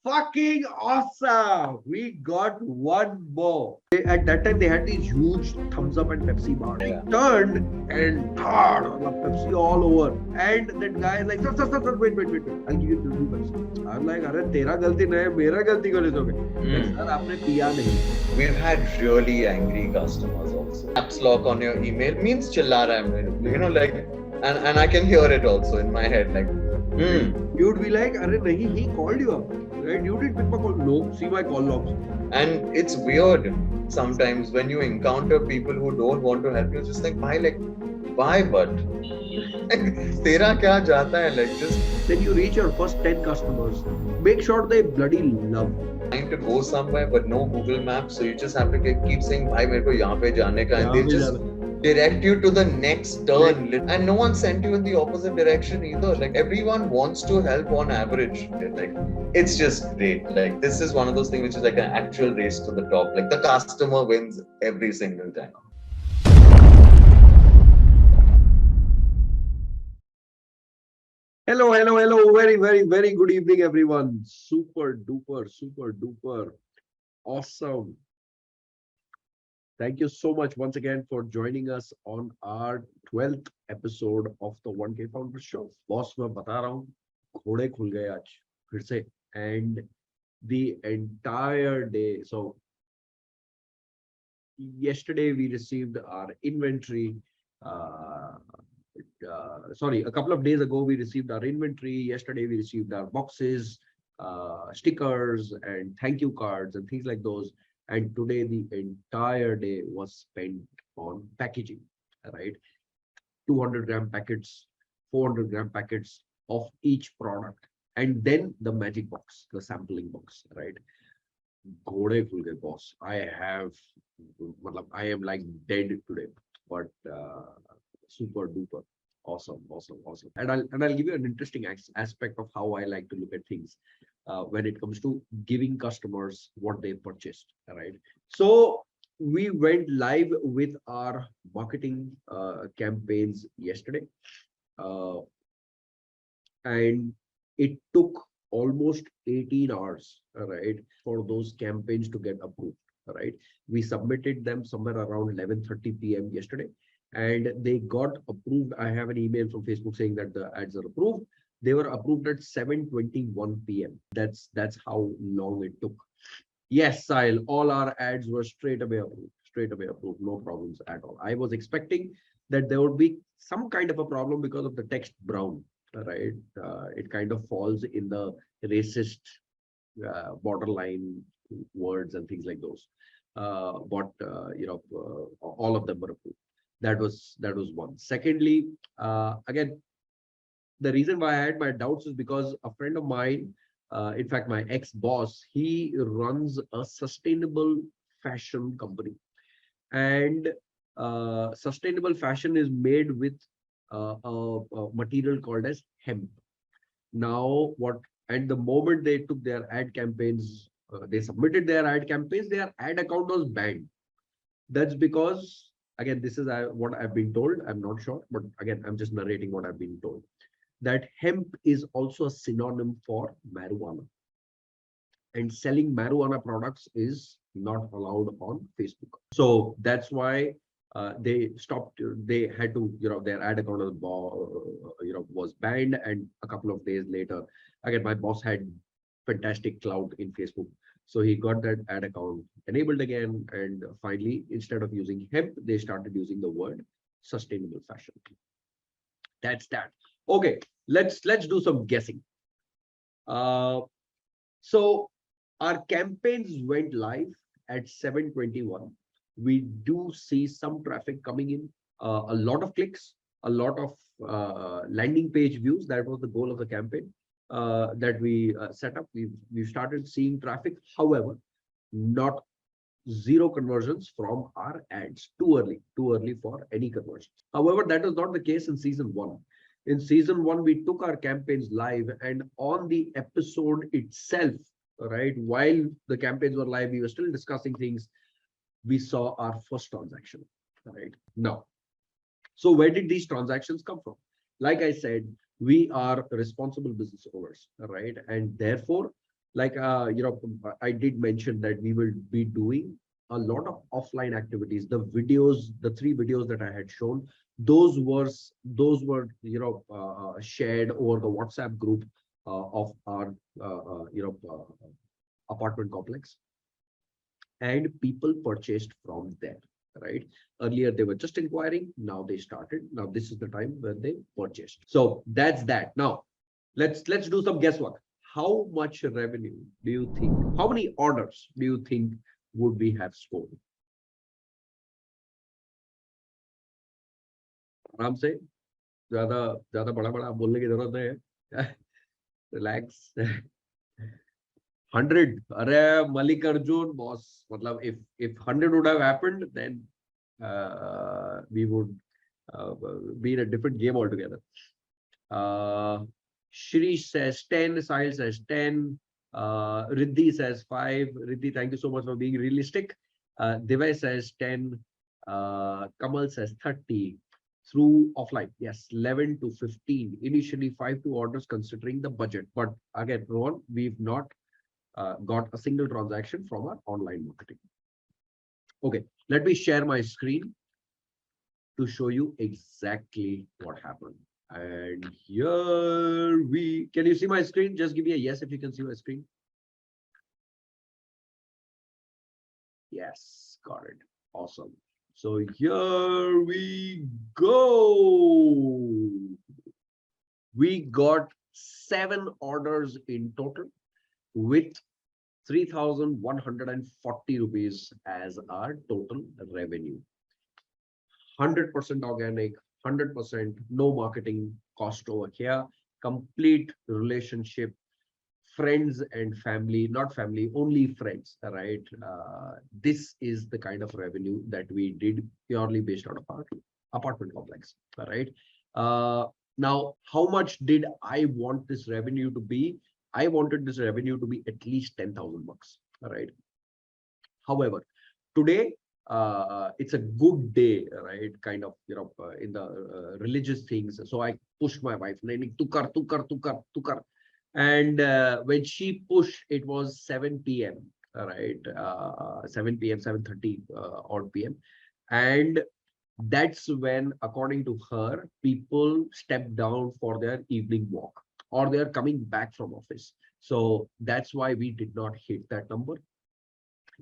fucking awesome. We got one more. At that time, they had these huge thumbs up and Pepsi bars. Yeah. We turned and Pepsi all over. And that guy is like, sir, wait. I'll give you the new Pepsi. I'm like, अरे तेरा गलती नहीं है, मेरा गलती को ले दोगे. Like, sir, आपने पिया नहीं. We've had really angry customers also. Caps lock on your email means chilla raha hai, you know, like, and I can hear it also in my head, like, You'd be like, अरे नहीं, he called you up. Right? You didn't pick my call. No, see my call logs. And it's weird sometimes when you encounter people who don't want to help you, just like, why, but tera kya jata hai, like, just then you reach your first 10 customers. Make sure they bloody love. Trying to go somewhere but no Google Maps, so you just have to keep saying, bhai, mere ko yahan pe jaane ka, and they just direct you to the next turn, and no one sent you in the opposite direction either. Like, everyone wants to help on average. Like, it's just great. Like, this is one of those things which is like an actual race to the top. Like, the customer wins every single time. Hello. Very good evening, everyone. Super duper awesome. Thank you so much once again for joining us on our 12th episode of the 1K Founder Show. Boss, मैं बता रहा हूँ, घोड़े खुल गए आज फिर से, and the entire day. So yesterday we received our inventory. A couple of days ago we received our inventory. Yesterday we received our boxes, stickers, and thank you cards and things like those. And today the entire day was spent on packaging, right? 200-gram packets, 400-gram packets of each product, and then the magic box, the sampling box, right? Ghode khul gaye, boss. I am like dead today, but super duper awesome. And I'll give you an interesting aspect of how I like to look at things when it comes to giving customers what they purchased, right? So we went live with our marketing campaigns yesterday, and it took almost 18 hours, right, for those campaigns to get approved, right? We submitted them somewhere around 11:30 p.m. yesterday, and they got approved. I have an email from Facebook saying that the ads are approved. They were approved at 7:21 p.m. That's how long it took. Yes, Sahil, all our ads were straight away approved, no problems at all. I was expecting that there would be some kind of a problem because of the text brown, right? It kind of falls in the racist borderline words and things like those. But all of them were approved. That was one. Secondly, again, the reason why I had my doubts is because a friend of mine, in fact, my ex-boss, he runs a sustainable fashion company, and sustainable fashion is made with a material called as hemp. Now, and the moment they took their ad campaigns, they submitted their ad campaigns, their ad account was banned. That's because, again, this is what I've been told. I'm not sure, but again, I'm just narrating what I've been told, that hemp is also a synonym for marijuana, and selling marijuana products is not allowed on Facebook. So that's why they stopped. They had to, their ad account was banned, and a couple of days later, again, my boss had fantastic clout in Facebook, so he got that ad account enabled again, and finally, instead of using hemp, they started using the word sustainable fashion. That's that. Okay, let's do some guessing. So our campaigns went live at 7:21. We do see some traffic coming in, a lot of clicks, a lot of landing page views. That was the goal of the campaign that we set up. We've started seeing traffic. However, not zero conversions from our ads. Too early for any conversions. However, that was not the case in season 1. In season 1, we took our campaigns live, and on the episode itself, right, while the campaigns were live, we were still discussing things. We saw our first transaction, right? Now, so where did these transactions come from? Like I said, we are responsible business owners, right? And therefore, like, I did mention that we will be doing a lot of offline activities. The videos, the 3 videos that I had shown, those were shared over the WhatsApp group of our apartment complex, and people purchased from there, right? Earlier they were just inquiring, now they started. Now this is the time when they purchased. So that's that. Now let's do some guesswork. How much revenue do you think, how many orders do you think would we have scored? आराम से, ज्यादा ज्यादा बड़ा बड़ा बोलने की जरूरत नहीं है. Relax. 100. अरे Mallikarjun boss, मतलब if 100 would have happened, then we would be in a different game altogether. Shirish says 10, Sahil says 10, Riddhi says 5. Riddhi, thank you so much for being realistic. Divay says 10, Kamal says 30. Through offline, yes, 11 to 15. Initially 5 to orders considering the budget. But again, Rohan, we've not got a single transaction from our online marketing. Okay, let me share my screen to show you exactly what happened. And here can you see my screen? Just give me a yes if you can see my screen. Yes, got it. Awesome. So here we go. We got 7 orders in total with 3,140 rupees as our total revenue. 100% organic, 100% no marketing cost over here, complete relationship, friends and family, not family, only friends, right? This is the kind of revenue that we did purely based out of our apartment complex, right? Now, how much did I want this revenue to be? I wanted this revenue to be at least 10,000 bucks, right? However, today, it's a good day, right? Kind of, in the religious things. So I pushed my wife, tukar, tukar, tukar, tukar. And when she pushed, it was 7 p.m., right? 7 p.m., 7:30 odd p.m. And that's when, according to her, people step down for their evening walk or they're coming back from office. So that's why we did not hit that number.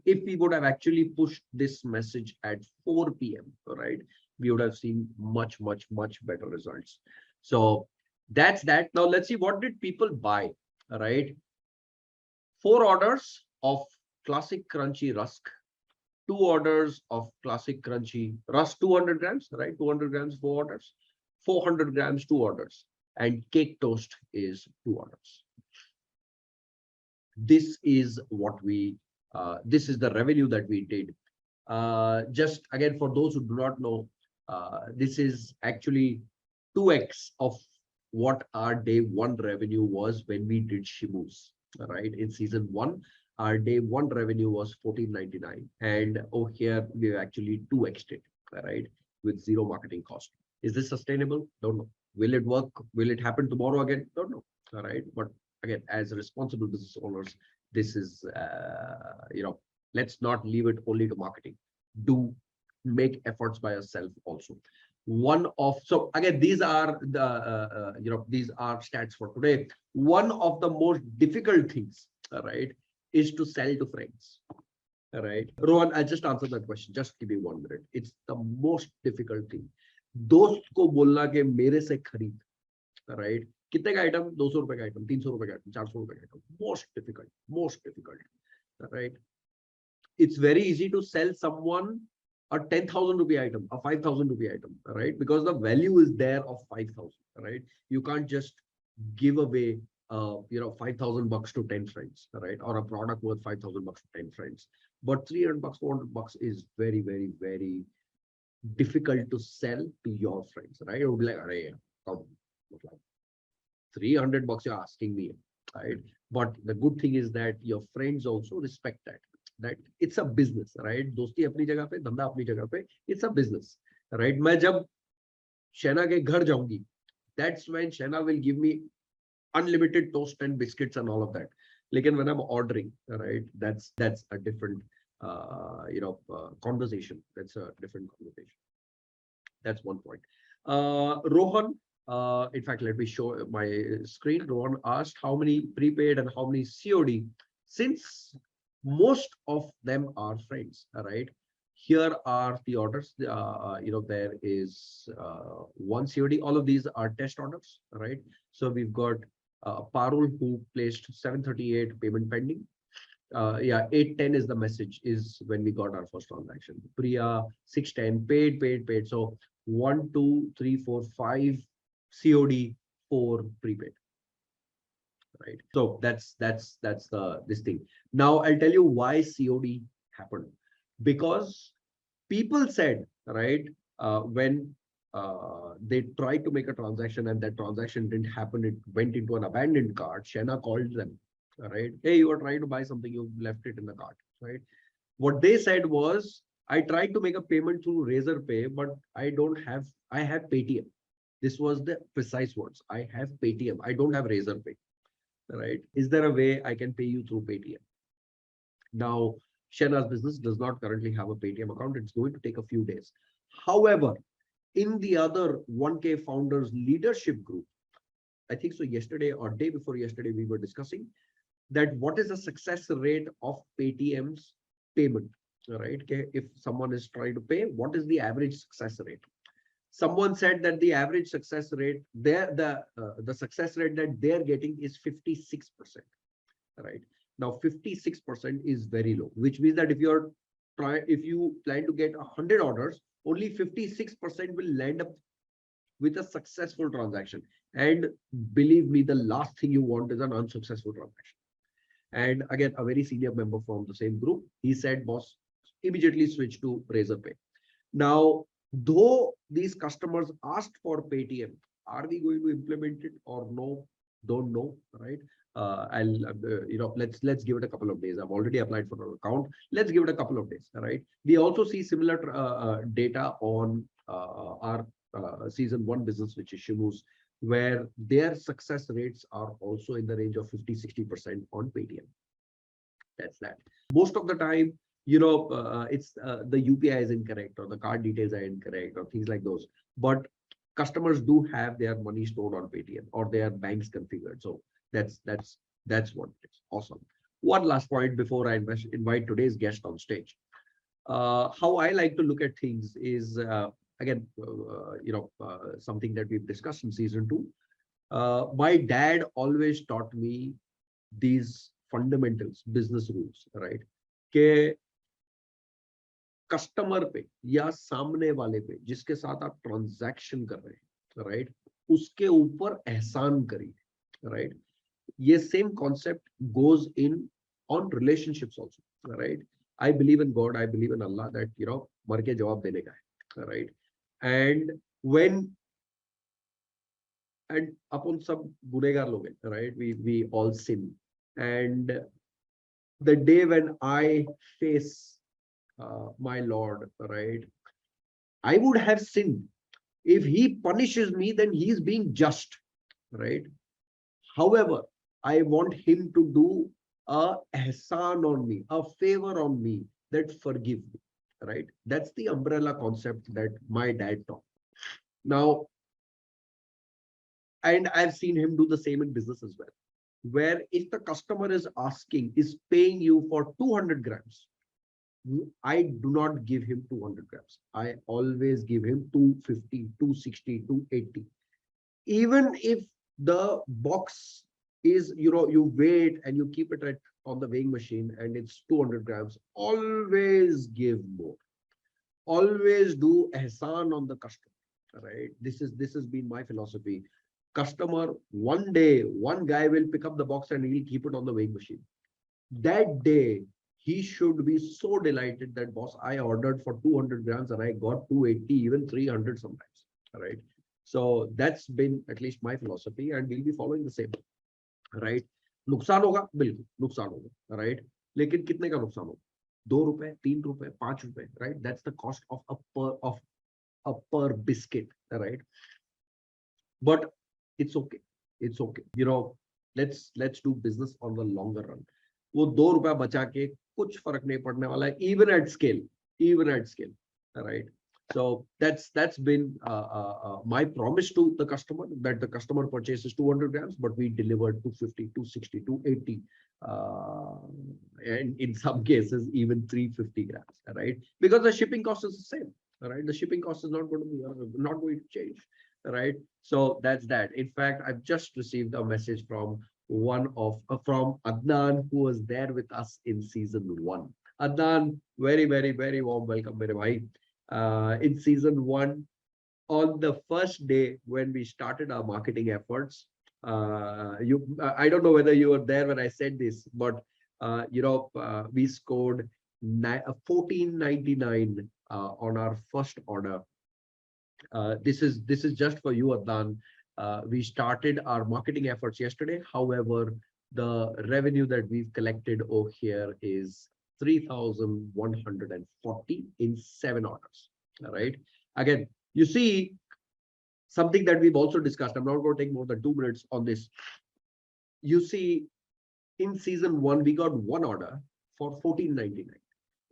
If we would have actually pushed this message at 4 p.m., right, we would have seen much, much, much better results. So that's that. Now let's see, what did people buy, right? 4 orders of classic crunchy rusk, 2 orders of classic crunchy rusk, 200 grams, right? 200 grams, 4 orders, 400 grams, 2 orders, and cake toast is 2 orders. This is what we, this is the revenue that we did. Just again, for those who do not know, this is actually 2x of what our day 1 revenue was when we did Shimus, right? In season 1, our day 1 revenue was 14.99, and over here we actually 2x'd it, right? With 0 marketing cost. Is this sustainable? Don't know. Will it work? Will it happen tomorrow again? Don't know. All right. But again, as responsible business owners, this is, let's not leave it only to marketing. Do make efforts by yourself also. So again, these are the, these are stats for today. One of the most difficult things, right, is to sell to friends. All right. Rohan, I just answered that question. Just give me 1 minute. It's the most difficult thing. दोस्त को बोलना के मेरे से खरीद, right? कितने का item? 200 रुपए का आइटम, 300 रुपए का आइटम, 400 रुपए का item. Most difficult, right? It's very easy to sell someone a 10,000 rupee item, a 5,000 rupee item, right? Because the value is there of 5,000, right? You can't just give away 5,000 bucks to 10 friends, right? Or a product worth 5,000 bucks to 10 friends. But 300 bucks, 400 bucks is very, very, very difficult to sell to your friends, right? It would be like, come, 300 bucks you're asking me, right? But the good thing is that your friends also respect that it's a business, right? दोस्ती अपनी जगह पे, धंधा अपनी जगह पे, it's a business, right? मैं जब शैना के घर जाऊंगी, that's when Shana will give me unlimited toast and biscuits and all of that. Lekin when I'm ordering, right, that's a different conversation. That's a different conversation. That's one point. Rohan, in fact, let me show my screen. Rohan asked how many prepaid and how many COD, since most of them are friends, all right? Here are the orders. There is one COD. All of these are test orders, all right? So we've got Parul, who placed 738 payment pending. Yeah, 810 is the message, is when we got our first transaction. Priya, 610, paid. So 1, 2, 3, 4, 5 COD, 4 prepaid. Right. So that's the this thing. Now I'll tell you why COD happened. Because people said, right, when they tried to make a transaction and that transaction didn't happen, it went into an abandoned cart. Shena called them, right? Hey, you were trying to buy something, you left it in the cart, right? What they said was, I tried to make a payment through Razor Pay, but I have Paytm. This was the precise words. I have Paytm. I don't have Razor Pay, right? Is there a way I can pay you through Paytm? Now, Shena's business does not currently have a Paytm account. It's going to take a few days. However, in the other 1K founders leadership group, I think so yesterday or day before yesterday, we were discussing that what is the success rate of Paytm's payment, right? Okay, if someone is trying to pay, what is the average success rate? Someone said that the average success rate, the success rate that they're getting is 56%, right? Now 56% is very low, which means that if you plan to get 100 orders, only 56% will land up with a successful transaction. And believe me, the last thing you want is an unsuccessful transaction. And again, a very senior member from the same group, he said, boss, immediately switch to Razor Pay. Now, though these customers asked for Paytm, are we going to implement it or no? Don't know, right? Let's give it a couple of days. I've already applied for an account. Let's give it a couple of days, right? We also see similar data on our season 1 business, which is Shimu's, where their success rates are also in the range of 50-60% on Paytm. That's that. Most of the time, it's the UPI is incorrect or the card details are incorrect or things like those. But customers do have their money stored on Paytm or their banks configured. So that's what it is. Awesome. One last point before I invite today's guest on stage. How I like to look at things is again, something that we've discussed in season 2. My dad always taught me these fundamentals, business rules, right? कि customer पे या सामने वाले पे जिसके साथ आप transaction कर रहे हैं, राइट, उसके ऊपर एहसान करिए, राइट? ये same concept goes in on relationships also, right? I believe in God, I believe in Allah, that मर के जवाब देने का है, right? And अपन सब गुनहगार लोग हैं, right? We all sin, and the day when I face my Lord, right, I would have sinned. If he punishes me, then he is being just, right? However, I want him to do a ihsan on me, a favor on me, that forgive me, right? That's the umbrella concept that my dad taught. Now, and I've seen him do the same in business as well, where if the customer is paying you for 200 grams, I do not give him 200 grams. I always give him 250, 260, 280. Even if the box is, you wait and you keep it on the weighing machine and it's 200 grams, always give more. Always do ihsan on the customer, right? This has been my philosophy. Customer, one day, one guy will pick up the box and he'll keep it on the weighing machine. That day, he should be so delighted that, boss, I ordered for 200 grams and I got 280, even 300 sometimes, right? So that's been at least my philosophy, and we'll be following the same, right? नुकसान होगा, बिल्कुल नुकसान होगा, right? लेकिन कितने का नुकसान होगा? 2 रुपए, 3 रुपए, 5 रुपए, right? That's the cost of a per biscuit, right? But it's okay. It's okay. let's do business on the longer run. वो ₹2 बचा के कुछ फर्क नहीं पड़ने वाला है, even at scale, right? So that's been my promise to the customer, that the customer purchases 200 grams, but we delivered 250, 260, 280, and in some cases even 350 grams, right? Because the shipping cost is the same, right? The shipping cost is not going to be not going to change, right? So that's that. In fact, I've just received a message from from Adnan, who was there with us in season 1. Adnan, very, very, very warm welcome, mere bhai. In season 1, on the first day when we started our marketing efforts, I don't know whether you were there when I said this, but we scored 14.99 on our first order. This is just for you, Adnan. We started our marketing efforts yesterday. However, the revenue that we've collected over here is 3,140 in 7 orders. All right. Again, you see something that we've also discussed. I'm not going to take more than 2 minutes on this. You see, in season 1, we got 1 order for 14.99.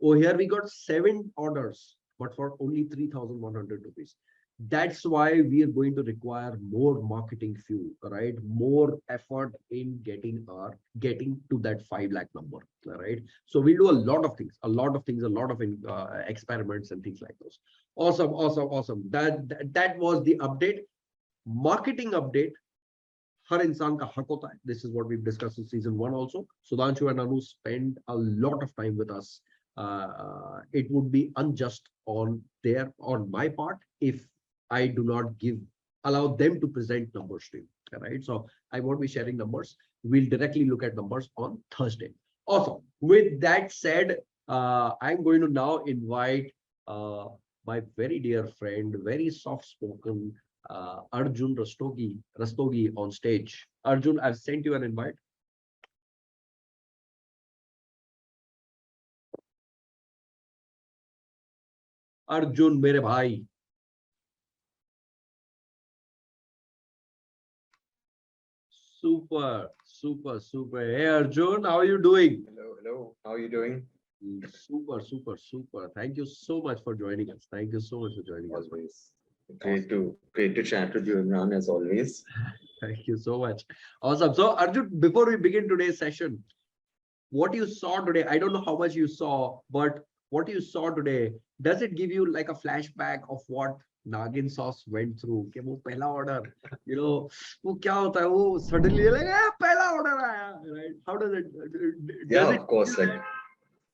Over here, we got 7 orders, but for only 3,100 rupees. That's why we are going to require more marketing fuel, right? More effort in getting to that 5 lakh number, right? So we'll do a lot of things, a lot of experiments and things like those. Awesome. That was the update. Marketing update. हर इंसान का हक होता है. This is what we've discussed in season 1 also. Sudhanshu and Anu spend a lot of time with us. It would be unjust on my part if I do not allow them to present numbers to you, right? So I won't be sharing numbers. We'll directly look at numbers on Thursday. Awesome. With that said, I'm going to now invite my very dear friend, very soft-spoken Arjun Rastogi on stage. Arjun, I've sent you an invite. Arjun, mere bhai. Super. Hey, Arjun, how are you doing? Hello. How are you doing? Super. Thank you so much for joining us. Always. Great to chat with you, Imran, as always. Thank you so much. Awesome. So, Arjun, before we begin today's session, what you saw today, I don't know how much you saw, but what you saw today, does it give you like a flashback of what Naagin Sauce went through? कि वो पहला order, वो क्या होता है? वो suddenly like पहला order आया, right? How does it? Of course. Like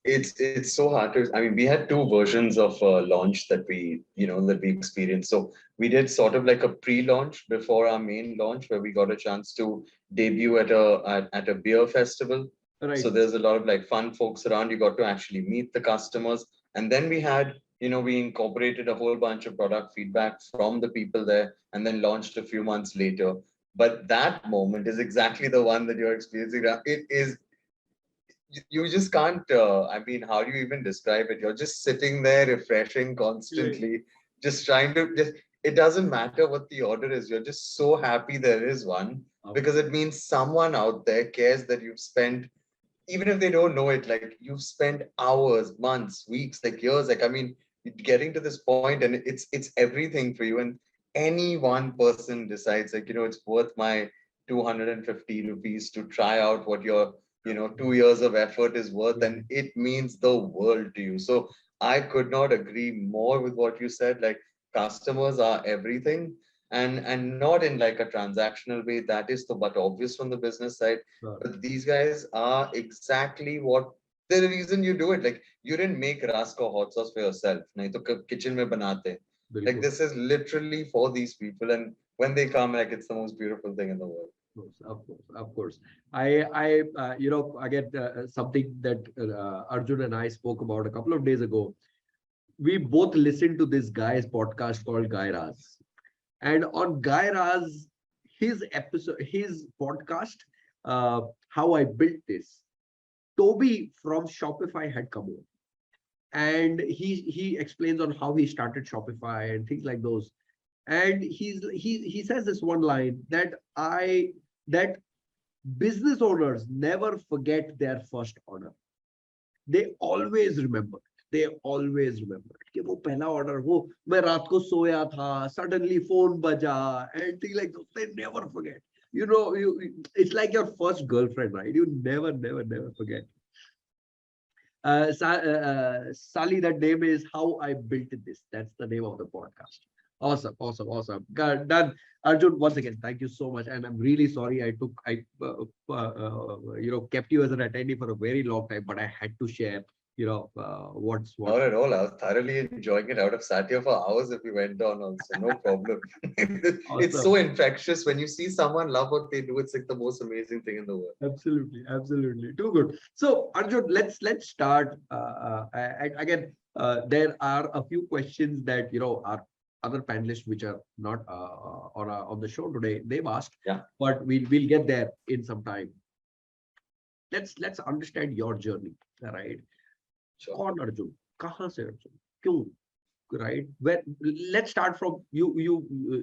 it's so hard to. I mean, we had 2 versions of launch that we experienced. So we did sort of like a pre-launch before our main launch, where we got a chance to debut at a beer festival. Right. So there's a lot of like fun folks around. You got to actually meet the customers, and then we had. We incorporated a whole bunch of product feedback from the people there and then launched a few months later. But that moment is exactly the one that you're experiencing. It is, you just can't, I mean, how do you even describe it? You're just sitting there refreshing constantly, just trying to, it doesn't matter what the order is. You're just so happy there is one because it means someone out there cares that you've spent, even if they don't know it, like you've spent hours, months, weeks, like years, like, I mean, getting to this point and it's everything for you. And any one person decides like, it's worth my 250 rupees to try out what your, 2 years of effort is worth, and it means the world to you. So I could not agree more with what you said. Like customers are everything, and not in like a transactional way. That is but obvious from the business side. But these guys are exactly what the reason you do it. Like you didn't make rask or hot sauce for yourself. Nahi to kitchen mein banate. Like this is literally for these people, and when they come, like it's the most beautiful thing in the world. Of course. I again, something that Arjun and I spoke about a couple of days ago. We both listened to this guy's podcast called Guy Raz. And on Guy Raz, his podcast, How I Built This, Toby from Shopify had come on. And he explains on how he started Shopify and things like those. And he says this one line that business owners never forget their first order. They always remember. They always remember कि वो पहला order वो मैं रात को सोया था, suddenly phone बजा and things like that. They never forget. You know, it's like your first girlfriend, right? You never forget. Sally, that name is How I Built This. That's the name of the podcast. Awesome. Done. Arjun, once again, thank you so much. And I'm really sorry kept you as an attendee for a very long time, but I had to share, what's what. Not at all. I was thoroughly enjoying it. I would have sat here for hours if we went on also. No problem. It's so infectious. When you see someone love what they do, it's like the most amazing thing in the world. Absolutely. Too good. So, Arjun, let's start. Again, there are a few questions that, our other panelists which are not on the show today, they've asked. Yeah. But we'll get there in some time. Let's understand your journey, right? Sure. कौन अर्जुन, कहाँ से अर्जुन, क्यों, right? Where, let's start from you.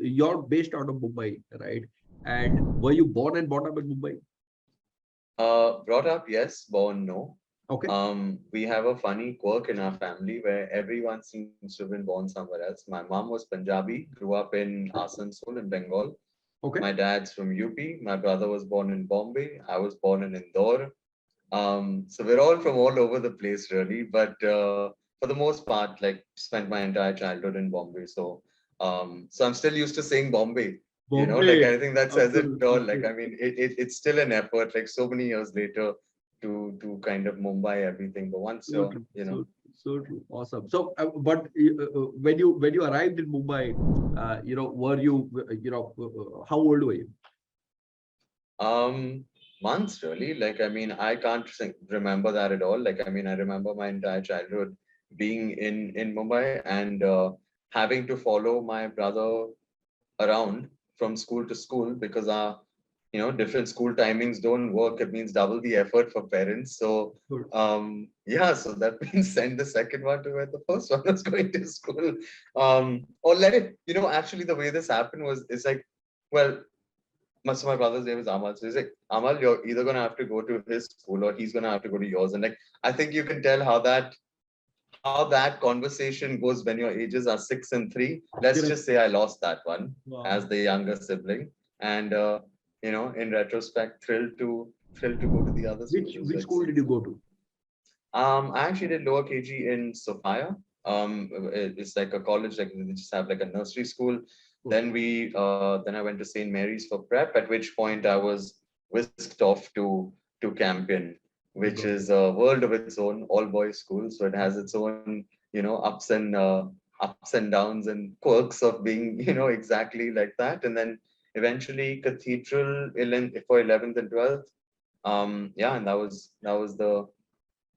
You're based out of Mumbai, right? And were you born and brought up in Mumbai? Brought up, yes. Born, no. Okay. We have a funny quirk in our family where everyone seems to have been born somewhere else. My mom was Punjabi, grew up in Asansol in Bengal. Okay. My dad's from UP. My brother was born in Bombay. I was born in Indore. So we're all from all over the place, really. But for the most part, like spent my entire childhood in Bombay. So I'm still used to saying Bombay. You know, like I think that says it all. Like I mean, it's still an effort. Like so many years later, to kind of Mumbai everything. But once so true. Awesome. So, but when you arrived in Mumbai, were you, how old were you? Months really. Like I mean, I can't remember that at all. Like I mean, I remember my entire childhood being in Mumbai and having to follow my brother around from school to school because our different school timings don't work. It means double the effort for parents. So so that means send the second one to where the first one was going to school. Or let it, actually the way this happened is like, well, so my brother's name is Amal. So he's like, Amal, you're either gonna have to go to his school or he's gonna have to go to yours. And like I think you can tell how that conversation goes when your ages are 6 and 3. Let's just say I lost that one as the younger sibling. And in retrospect, thrilled to go to the other school. Which school did you go to? I actually did lower KG in Sophia. It's like a college, like they just have like a nursery school. Then I went to St. Mary's for prep, at which point I was whisked off to Campion, which is a world of its own, all boys school. So it has its own, ups and downs and quirks of being, exactly like that. And then eventually Cathedral for 11th and 12th. And that was the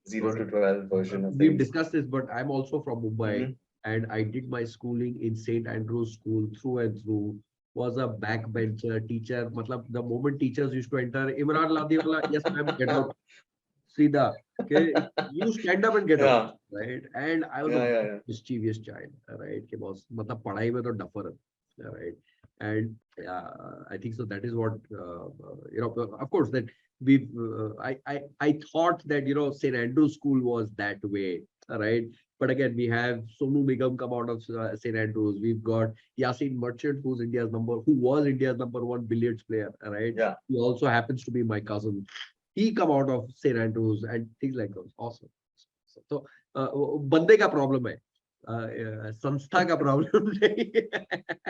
0 to 12 version of We've things. discussed this, but I'm also from Mumbai. And I did my schooling in St. Andrew's School through and through. Was a backbencher teacher. Matlab, the moment teachers used to enter, Imran Ladiwala, yes ma'am, get out. Sida. Okay, you stand up and get out, right? And I was a mischievous child, right? Ke boss, matlab padhai mein to duffer, right? And I think so. That is what of course that I thought that St. Andrew's School was that way, right? But again, we have Sonu Nigam come out of St. Andrews. We've got Yasin Merchant, who was India's number 1 billiards player, right? Yeah. He also happens to be my cousin. He come out of St. Andrews and things like those. Awesome. So, bande ka problem hai. Sanstha ka problem nahi.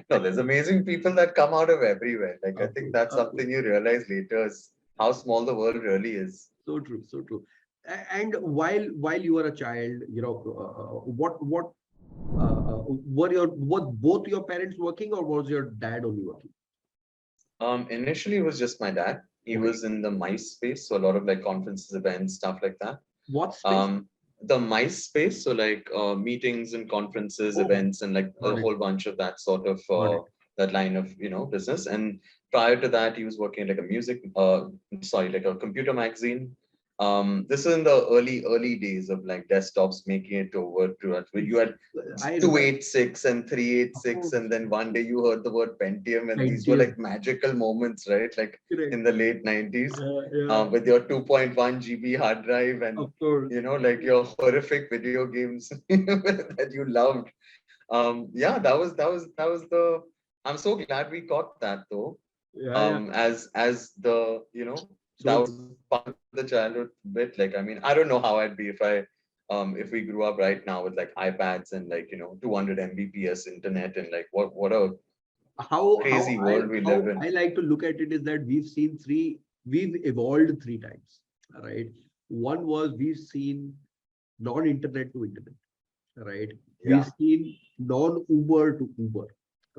No, there's amazing people that come out of everywhere. Like I think that's something you realize later is how small the world really is. So true. And while you were a child, what were both your parents working, or was your dad only working? Initially it was just my dad. He was in the MICE space, so a lot of like conferences, events, stuff like that. What space? The MICE space, so like meetings and conferences, events, and like a whole bunch of that sort of that line of business. And prior to that, he was working like a computer magazine. This is in the early days of like desktops making it over to us, where you had I remember. 286 and 386, and then one day you heard the word Pentium, and these were Pentium. like magical moments, right? Like Correct. in the late 90s, Yeah, with your 2.1 GB hard drive and of course. like your horrific video games that you loved. Yeah, that was the. I'm so glad we got that though. Yeah. As the that So was true. part of the childhood bit. Like, I mean, I don't know how I'd be if we grew up right now with like iPads and like 200 Mbps internet, and like what a crazy world we live How in. I like to look at it is that we've evolved three times. Right. One was we've seen non-internet to internet. Right. We've Yeah, seen non-Uber to Uber.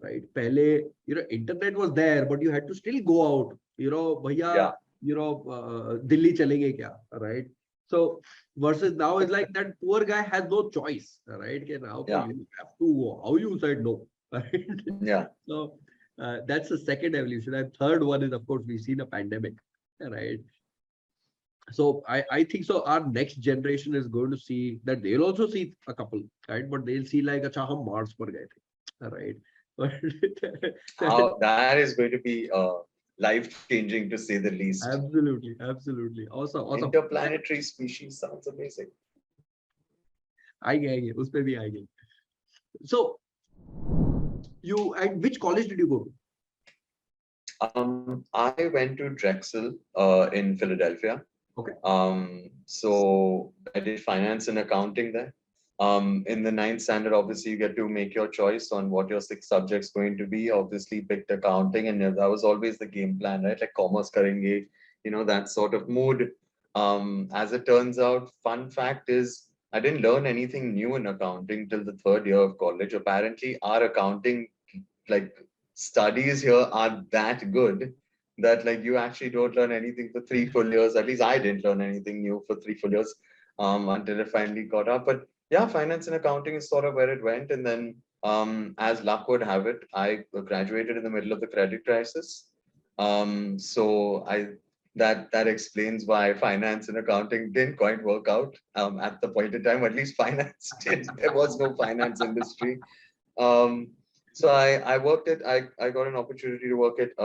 Right. Pehle, internet was there, but you had to still go out. Bhaiya, yeah, Delhi chalenge kya? Right. So versus now it's like that poor guy has no choice. Right. Okay, now yeah, you have to go. How you said no. Right. yeah. So that's the second evolution. And third one is, of course, we've seen a pandemic, right? So I think so. Our next generation is going to see that they'll also see a couple, right? But they'll see like, acha, hum Mars par gaye the, right? How that is going to be life changing to say the least. Absolutely, absolutely, awesome. Interplanetary species sounds amazing. आएंगे उस पे भी आएंगे. So you at which college did you go to? I went to Drexel in Philadelphia. Okay. So I did finance and accounting there. In the ninth standard, obviously, you get to make your choice on what your six subjects going to be. Obviously, picked accounting, and that was always the game plan, right? Like commerce karenge, that sort of mood. As it turns out, fun fact is, I didn't learn anything new in accounting till the third year of college. Apparently, our accounting like studies here are that good that like you actually don't learn anything for 3 full years. At least I didn't learn anything new for 3 full years until it finally got up. But yeah, finance and accounting is sort of where it went. And then as luck would have it, I graduated in the middle of the credit crisis. So that explains why finance and accounting didn't quite work out at the point in time. At least finance did. There was no finance industry. Um, so I worked at I got an opportunity to work at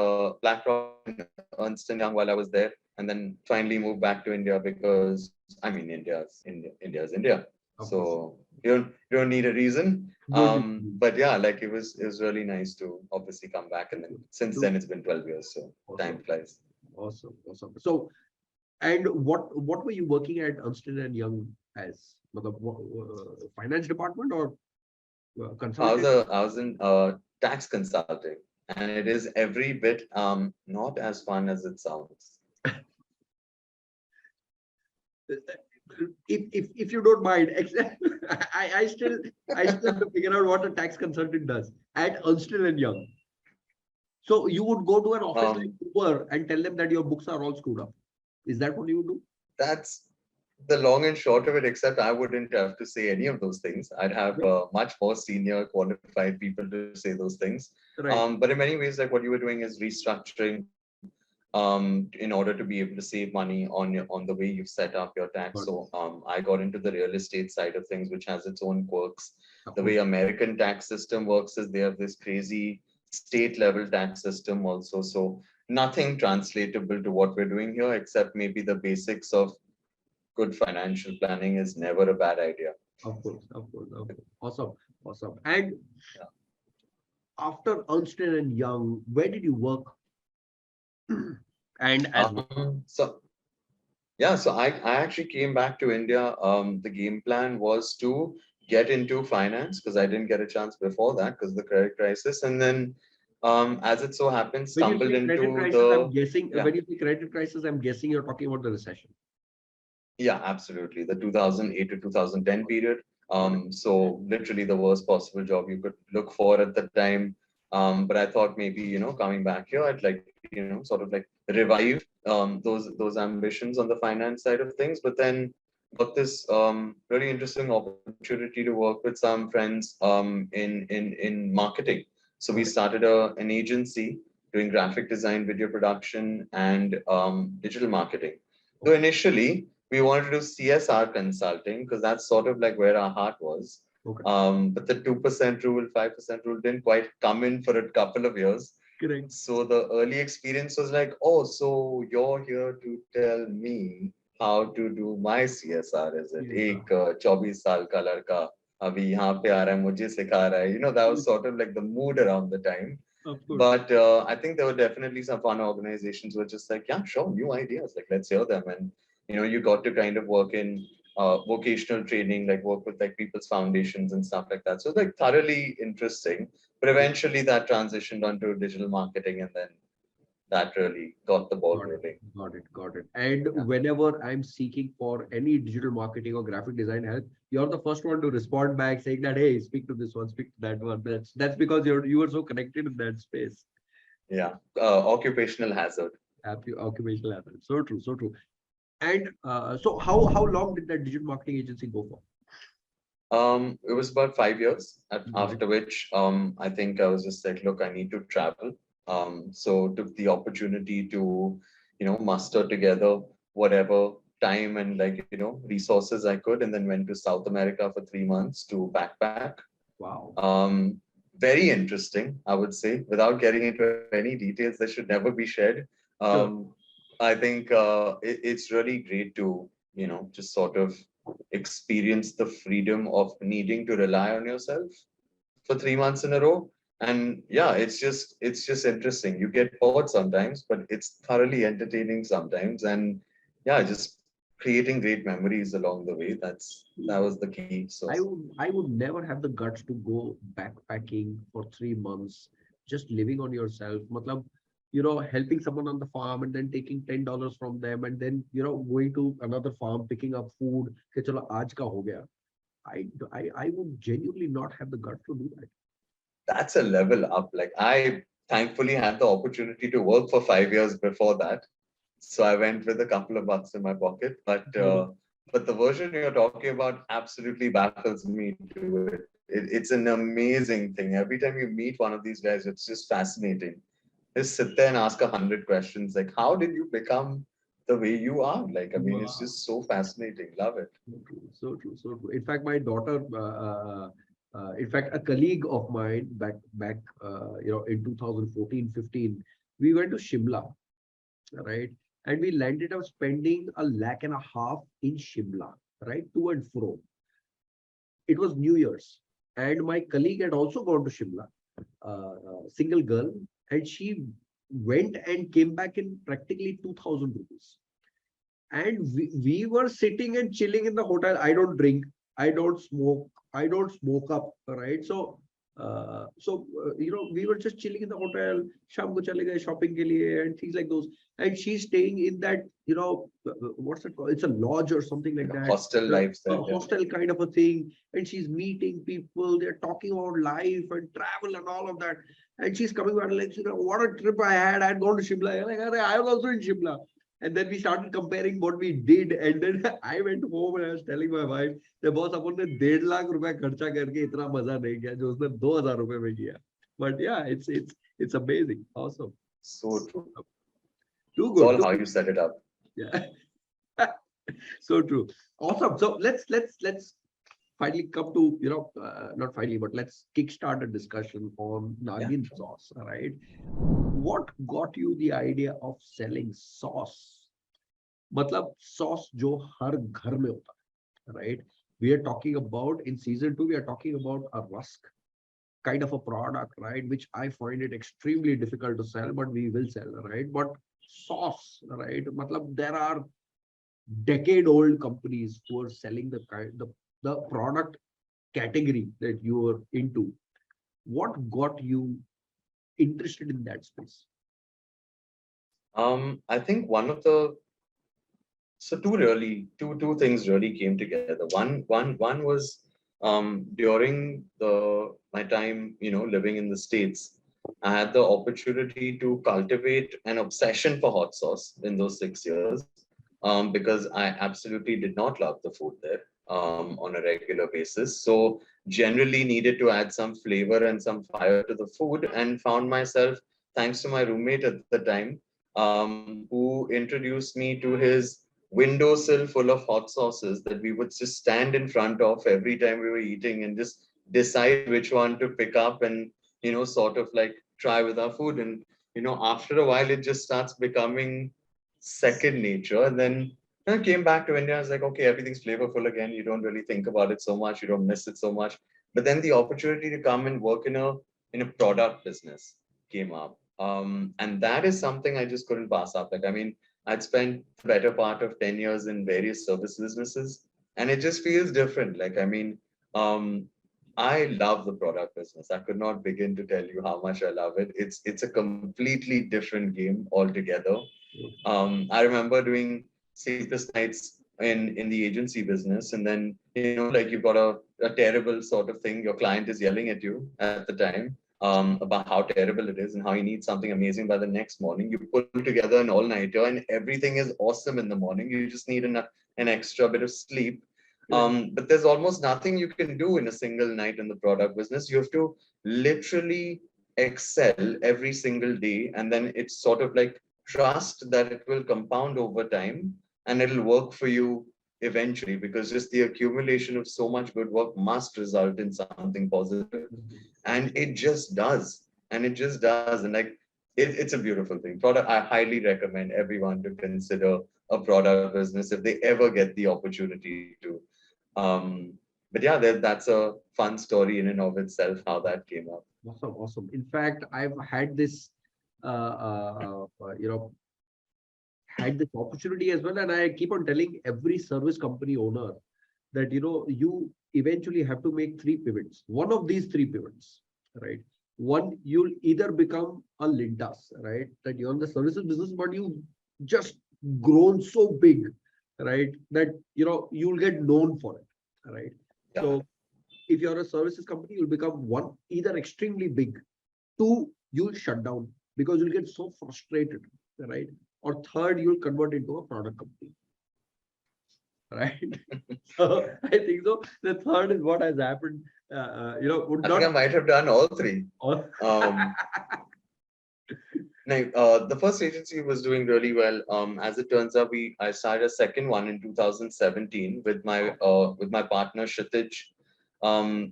BlackRock and Ernst and Young while I was there, and then finally moved back to India because I mean India's India. So you don't need a reason. But yeah, like it was really nice to obviously come back, and then since then it's been 12 years, so time flies. Awesome. So, and what were you working at Ernst and Young as? Finance department or consultant? I was in tax consulting, and it is every bit not as fun as it sounds. If you don't mind, I still have to figure out what a tax consultant does at Ernst and Young. So you would go to an office like Uber and tell them that your books are all screwed up. Is that what you would do? That's the long and short of it, except I wouldn't have to say any of those things. I'd have much more senior qualified people to say those things. Right. But in many ways, like what you were doing is restructuring in order to be able to save money on the way you've set up your tax. So I got into the real estate side of things, which has its own quirks. The way American tax system works is they have this crazy state level tax system also. So nothing translatable to what we're doing here, except maybe the basics of good financial planning is never a bad idea. Of course. Awesome. And after Ernst and Young, where did you work? And as so I actually came back to India. The game plan was to get into finance because I didn't get a chance before that because of the credit crisis. And then as it so happened, stumbled into crisis, I'm guessing yeah. when you say credit crisis, I'm guessing you're talking about the recession. Yeah, absolutely. The 2008 to 2010 period. So literally the worst possible job you could look for at the time. But I thought maybe, coming back here, I'd like, sort of like revive those ambitions on the finance side of things. But then got this really interesting opportunity to work with some friends in marketing. So we started an agency doing graphic design, video production, and digital marketing. So initially, we wanted to do CSR consulting because that's sort of like where our heart was. Okay. But the 2% rule, 5% rule didn't quite come in for a couple of years. Correct. So the early experience was like, oh, so you're here to tell me how to do my CSR, is it? एक 24 साल का लड़का अभी यहाँ पे आ रहा है मुझे सिखा रहा है. You know, that was sort of like the mood around the time. Of course. But I think there were definitely some fun organizations who were just like, yeah, sure, new ideas, like let's hear them. And you know, you got to kind of work in vocational training, like work with like people's foundations and stuff like that. So like thoroughly interesting. But eventually that transitioned onto digital marketing, and then that really got the ball rolling. Got it. And whenever I'm seeking for any digital marketing or graphic design help, you're the first one to respond back saying that, hey, speak to this one, speak to that one. That's because you are so connected in that space. Yeah, occupational hazard. Occupational hazard. So true, so true. And so how long did that digital marketing agency go for? It was about 5 years, after which I think I was just like, look, I need to travel. So took the opportunity to, you know, muster together whatever time and like, you know, resources I could, and then went to South America for 3 months to backpack. Wow. Very interesting, I would say, without getting into any details that should never be shared. Sure. I think it's really great to, you know, just sort of experience the freedom of needing to rely on yourself for 3 months in a row. And yeah, it's just interesting. You get bored sometimes, but it's thoroughly entertaining sometimes. And yeah, just creating great memories along the way. That was the key. So I would never have the guts to go backpacking for 3 months, just living on yourself. Matlab, you know, helping someone on the farm and then taking $10 from them, and then, you know, going to another farm, picking up food. कि चलो आज का हो गया. I would genuinely not have the guts to do that. That's a level up. Like I thankfully had the opportunity to work for 5 years before that. So I went with a couple of bucks in my pocket. But the version you're talking about absolutely baffles me to it. It's an amazing thing. Every time you meet one of these guys, it's just fascinating. Just sit there and ask 100 questions. Like, how did you become the way you are? Like, I mean, it's just so fascinating. Love it. So true, so true. In fact, my daughter, in fact, a colleague of mine back, you know, in 2014-15, we went to Shimla, right? And we landed up spending $1.5 lakh in Shimla, right? To and fro. It was New Year's, and my colleague had also gone to Shimla, single girl, and she went and came back in practically 2,000 rupees. And we were sitting and chilling in the hotel. I don't drink, I don't smoke up, right? So you know, we were just chilling in the hotel, sham ko chale gaye shopping ke liye and things like those. And she's staying in that, you know, what's it called? It's a lodge or something like that. Hostel lifestyle. Hostel kind of a thing. And she's meeting people. They're talking about life and travel and all of that. And she's coming back like, you know, what a trip I had. I had gone to Shimla. Like, I was also in Shimla. And then we started comparing what we did. And then I went home and I was telling my wife, the boss अपन ने 1.5 लाख रुपए खर्चा करके इतना मजा नहीं किया जो उसने 2,000 रुपए में किया. But yeah, it's amazing, awesome. So true. Too good. It's all how you set it up. Yeah. So true. Awesome. So let's finally come to, you know, not finally, but let's kickstart a discussion on Naagin Sauce, right? What got you the idea of selling sauce? मतलब sauce जो हर घर में होता है, right? We are talking about, in season 2, we are talking about a rusk kind of a product, right? Which I find it extremely difficult to sell, but we will sell, right? But sauce, right? मतलब there are decade-old companies who are selling the product category that you are into. What got you interested in that space? I think two things really came together. One was during my time, you know, living in the States, I had the opportunity to cultivate an obsession for hot sauce in those 6 years, because I absolutely did not love the food there on a regular basis. So generally needed to add some flavor and some fire to the food, and found myself, thanks to my roommate at the time, who introduced me to his windowsill full of hot sauces that we would just stand in front of every time we were eating and just decide which one to pick up and, sort of like try with our food. And, after a while, it just starts becoming second nature. And then I came back to India. I was like, okay, everything's flavorful again. You don't really think about it so much. You don't miss it so much. But then the opportunity to come and work in a product business came up. And that is something I just couldn't pass up. Like, I mean, I'd spent the better part of 10 years in various service businesses, and it just feels different. Like, I mean, I love the product business. I could not begin to tell you how much I love it. It's a completely different game altogether. I remember doing sleepless nights in the agency business, and then like you've got a terrible sort of thing. Your client is yelling at you at the time about how terrible it is and how you need something amazing by the next morning. You pull together an all-nighter, and everything is awesome in the morning. You just need an extra bit of sleep. But there's almost nothing you can do in a single night in the product business. You have to literally excel every single day, and then it's sort of like trust that it will compound over time and it'll work for you eventually, because just the accumulation of so much good work must result in something positive. And it just does. And like it's a beautiful thing. Product, I highly recommend everyone to consider a product business if they ever get the opportunity to. But yeah, that's a fun story in and of itself, how that came up. Awesome. In fact, I've had this, had this opportunity as well, and I keep on telling every service company owner that you eventually have to make three pivots. One of these three pivots, right? One, you'll either become a Lintas, right? That you're in the services business, but you just grown so big, right? That you'll get known for it, right? Yeah. So if you're a services company, you'll become one, either extremely big, two, you'll shut down because you'll get so frustrated, right? Or third, you'll convert into a product company, right? So I think so. The third is what has happened. Would I not. think I might have done all three. Or- The first agency was doing really well. As it turns out, I started a second one in 2017 with my partner Kshitij.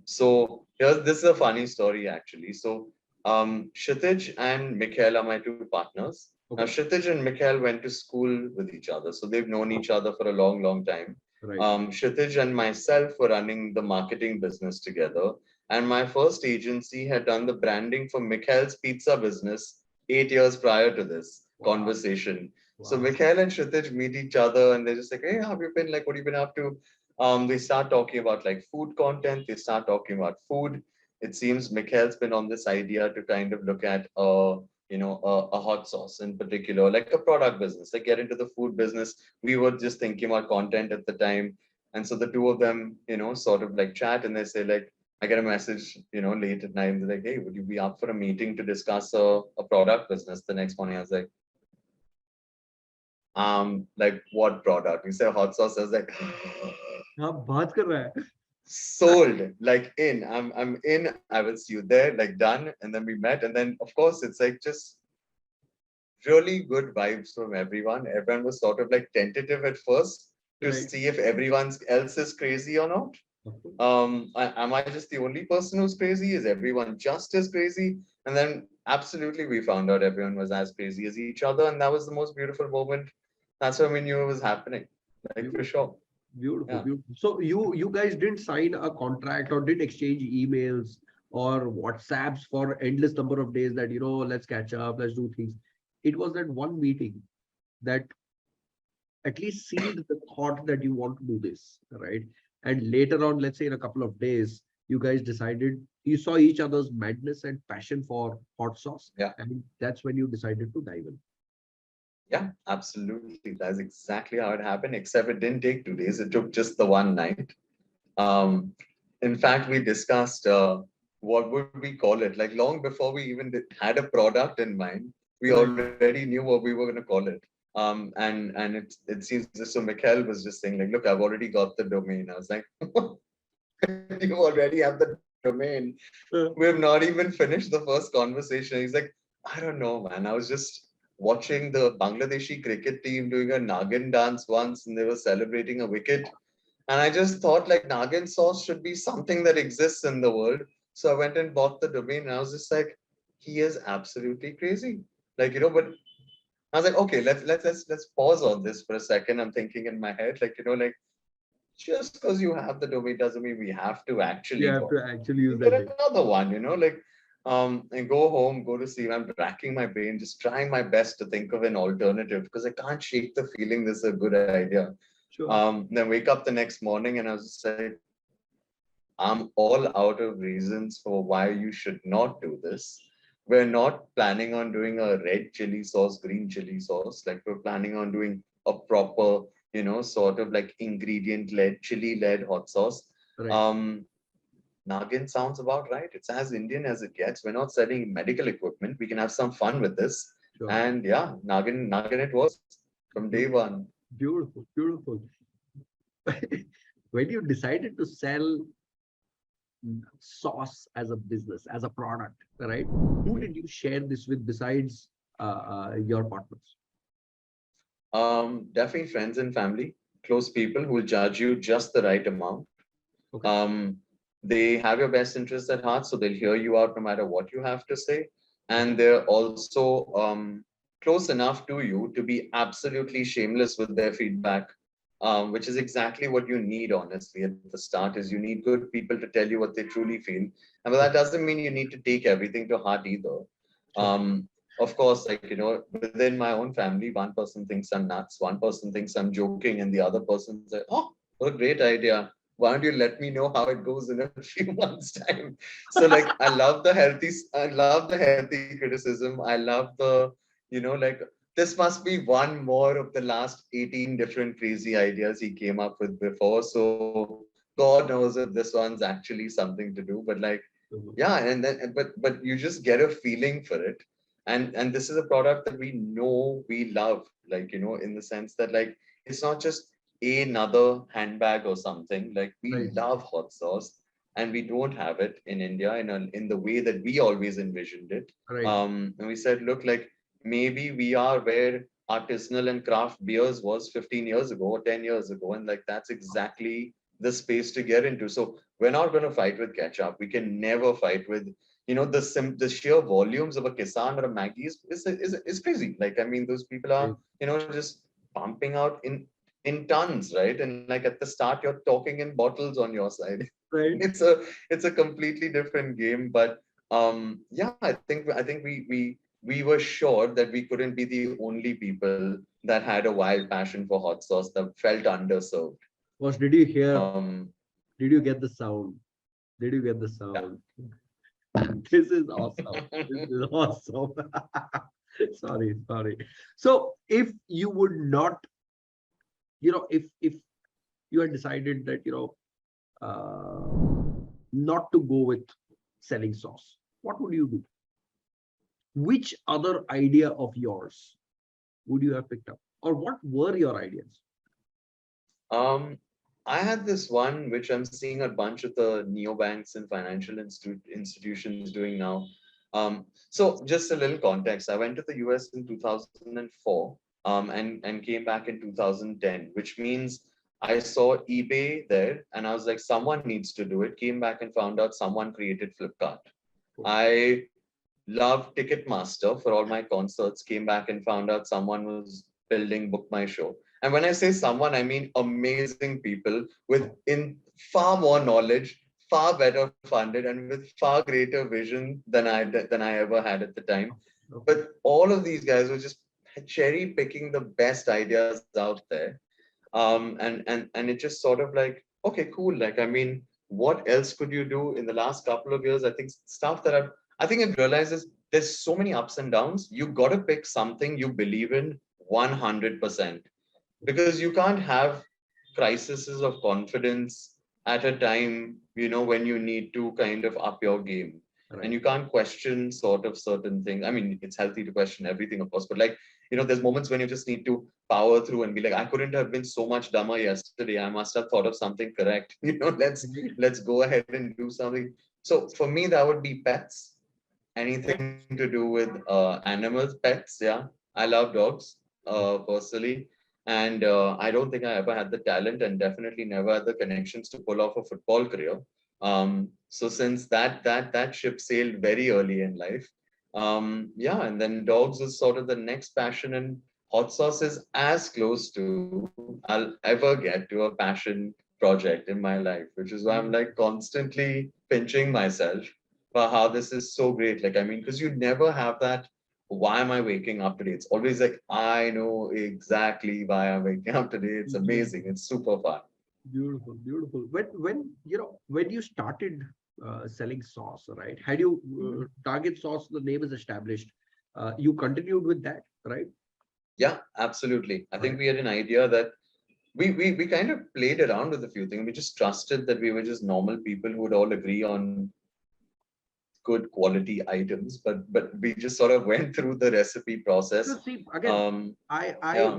So this is a funny story actually. So Kshitij and Mikhail are my two partners. Now Okay. Kshitij and Mikhail went to school with each other, so they've known each other for a long, long time. Right. Kshitij and myself were running the marketing business together, and my first agency had done the branding for Mikhail's pizza business 8 years prior to this conversation. So Wow. Mikhail and Kshitij meet each other and they're just like, hey, how have you been? Like, what have you been up to? They start talking about like food content. They start talking about food. It seems Mikhail's been on this idea to kind of look at a hot sauce in particular, like a product business, like get into the food business. We were just thinking about content at the time. And so the two of them, sort of like chat, and they say like, I get a message, late at night. They're like, hey, would you be up for a meeting to discuss a product business? The next morning, I was like what product? You say hot sauce. I was like, आप बात कर रहा है? sold, like in. I'm in. I will see you there, like done. And then we met. And then of course it's like just really good vibes from everyone. Everyone was sort of like tentative at first to Right. see if everyone else is crazy or not. Am I just the only person who's crazy? Is everyone just as crazy? And then absolutely we found out everyone was as crazy as each other, and that was the most beautiful moment. That's when we knew it was happening, like for sure. Beautiful, Yeah. beautiful. So you guys didn't sign a contract or didn't exchange emails or WhatsApps for endless number of days that let's catch up, let's do things. It was that one meeting that at least sealed the thought that you want to do this, right? And later on, let's say in a couple of days, you guys decided, you saw each other's madness and passion for hot sauce. Yeah. And that's when you decided to dive in. Yeah, absolutely. That's exactly how it happened, except it didn't take 2 days. It took just the one night. Um, in fact, we discussed what would we call it? Like long before we even had a product in mind, we Right. already knew what we were going to call it. And it seems so. Mikhail was just saying like, look, I've already got the domain. I was like, you already have the domain. We have not even finished the first conversation. He's like, I don't know, man. I was just watching the Bangladeshi cricket team doing a Nagin dance once, and they were celebrating a wicket. And I just thought like Naagin Sauce should be something that exists in the world. So I went and bought the domain, and I was just like, he is absolutely crazy. Like, but I was like, okay, let's pause on this for a second. I'm thinking in my head, like, like just because you have the domain doesn't mean we have to You actually have go. to actually use You that get name. another one, like and go home, go to sleep. I'm racking my brain, just trying my best to think of an alternative because I can't shake the feeling this is a good idea. Sure. Then wake up the next morning and I was just like, I'm all out of reasons for why you should not do this. We're not planning on doing a red chili sauce, green chili sauce. Like we're planning on doing a proper, sort of like ingredient led, chili led hot sauce. Right. Um, Nagin sounds about right. It's as Indian as it gets. We're not selling medical equipment. We can have some fun with this. Sure. And yeah, Nagin it was from day one. Beautiful, beautiful. When you decided to sell sauce as a business, as a product, right? Who did you share this with besides your partners? Definitely friends and family, close people who will judge you just the right amount. Okay. They have your best interests at heart, so they'll hear you out no matter what you have to say. Okay. And they're also close enough to you to be absolutely shameless with their feedback, which is exactly what you need, honestly, at the start, is you need good people to tell you what they truly feel. And but that doesn't mean you need to take everything to heart either. Sure. Of course, like, within my own family, one person thinks I'm nuts, one person thinks I'm joking, and the other person's like, oh, what a great idea. Why don't you let me know how it goes in a few months' time? So like I love the healthy criticism. I love the, like this must be one more of the last 18 different crazy ideas he came up with before. So God knows if this one's actually something to do. But like, yeah, and then but you just get a feeling for it. And this is a product that we know we love, like, in the sense that like it's not just another handbag or something. Like we Right. love hot sauce and we don't have it in India in the way that we always envisioned it. Right. And we said, look, like maybe we are where artisanal and craft beers was 15 years ago or 10 years ago. And like that's exactly the space to get into. So we're not going to fight with ketchup. We can never fight with, the sheer volumes of a Kisan or a Maggie is crazy. Like, I mean, those people Right. are, just pumping out in tons, right? And like at the start, you're talking in bottles on your side. Right. It's a completely different game. But yeah, I think we were sure that we couldn't be the only people that had a wild passion for hot sauce that felt underserved. Was did you hear? Um, Did you get the sound? Did you get the yeah. sound? This is awesome. This is awesome. Sorry, sorry. So if you would not, if you had decided that, not to go with selling sauce, what would you do? Which other idea of yours would you have picked up? Or what were your ideas? Um, I had this one which I'm seeing a bunch of the neobanks and financial institutions doing now. So just a little context. I went to the US in 2004, and came back in 2010, which means I saw eBay there and I was like, someone needs to do it. Came back and found out someone created Flipkart. I loved Ticketmaster for all my concerts. Came back and found out someone was building Book My Show. And when I say someone, I mean amazing people with in far more knowledge, far better funded, and with far greater vision than I ever had at the time. But all of these guys were just cherry picking the best ideas out there. And it just sort of like, okay, cool. Like, I mean, what else could you do in the last couple of years? I think stuff that I've realized is there's so many ups and downs. You got to pick something you believe in 100%, because you can't have crises of confidence at a time, when you need to kind of up your game. And Right. you can't question sort of certain things. I mean, it's healthy to question everything, of course, but like, there's moments when you just need to power through and be like, I couldn't have been so much dumber yesterday. I must have thought of something correct. Let's go ahead and do something. So for me, that would be pets, anything to do with animals, pets, yeah. I love dogs, personally, and I don't think I ever had the talent, and definitely never had the connections to pull off a football career. So since that ship sailed very early in life, yeah, and then dogs is sort of the next passion, and hot sauce is as close to I'll ever get to a passion project in my life, which is why I'm like constantly pinching myself for how this is so great. Like, I mean, because you never have that why am I waking up today? It's always like, I know exactly why I'm waking up today. It's Yeah. amazing. It's super fun. Beautiful, beautiful. When you started selling sauce, right? Had you target sauce, the name is established. You continued with that, right? Yeah, absolutely. I think Right. we had an idea that we kind of played around with a few things. We just trusted that we were just normal people who would all agree on good quality items, but we just sort of went through the recipe So process. see, again, Um, I yeah.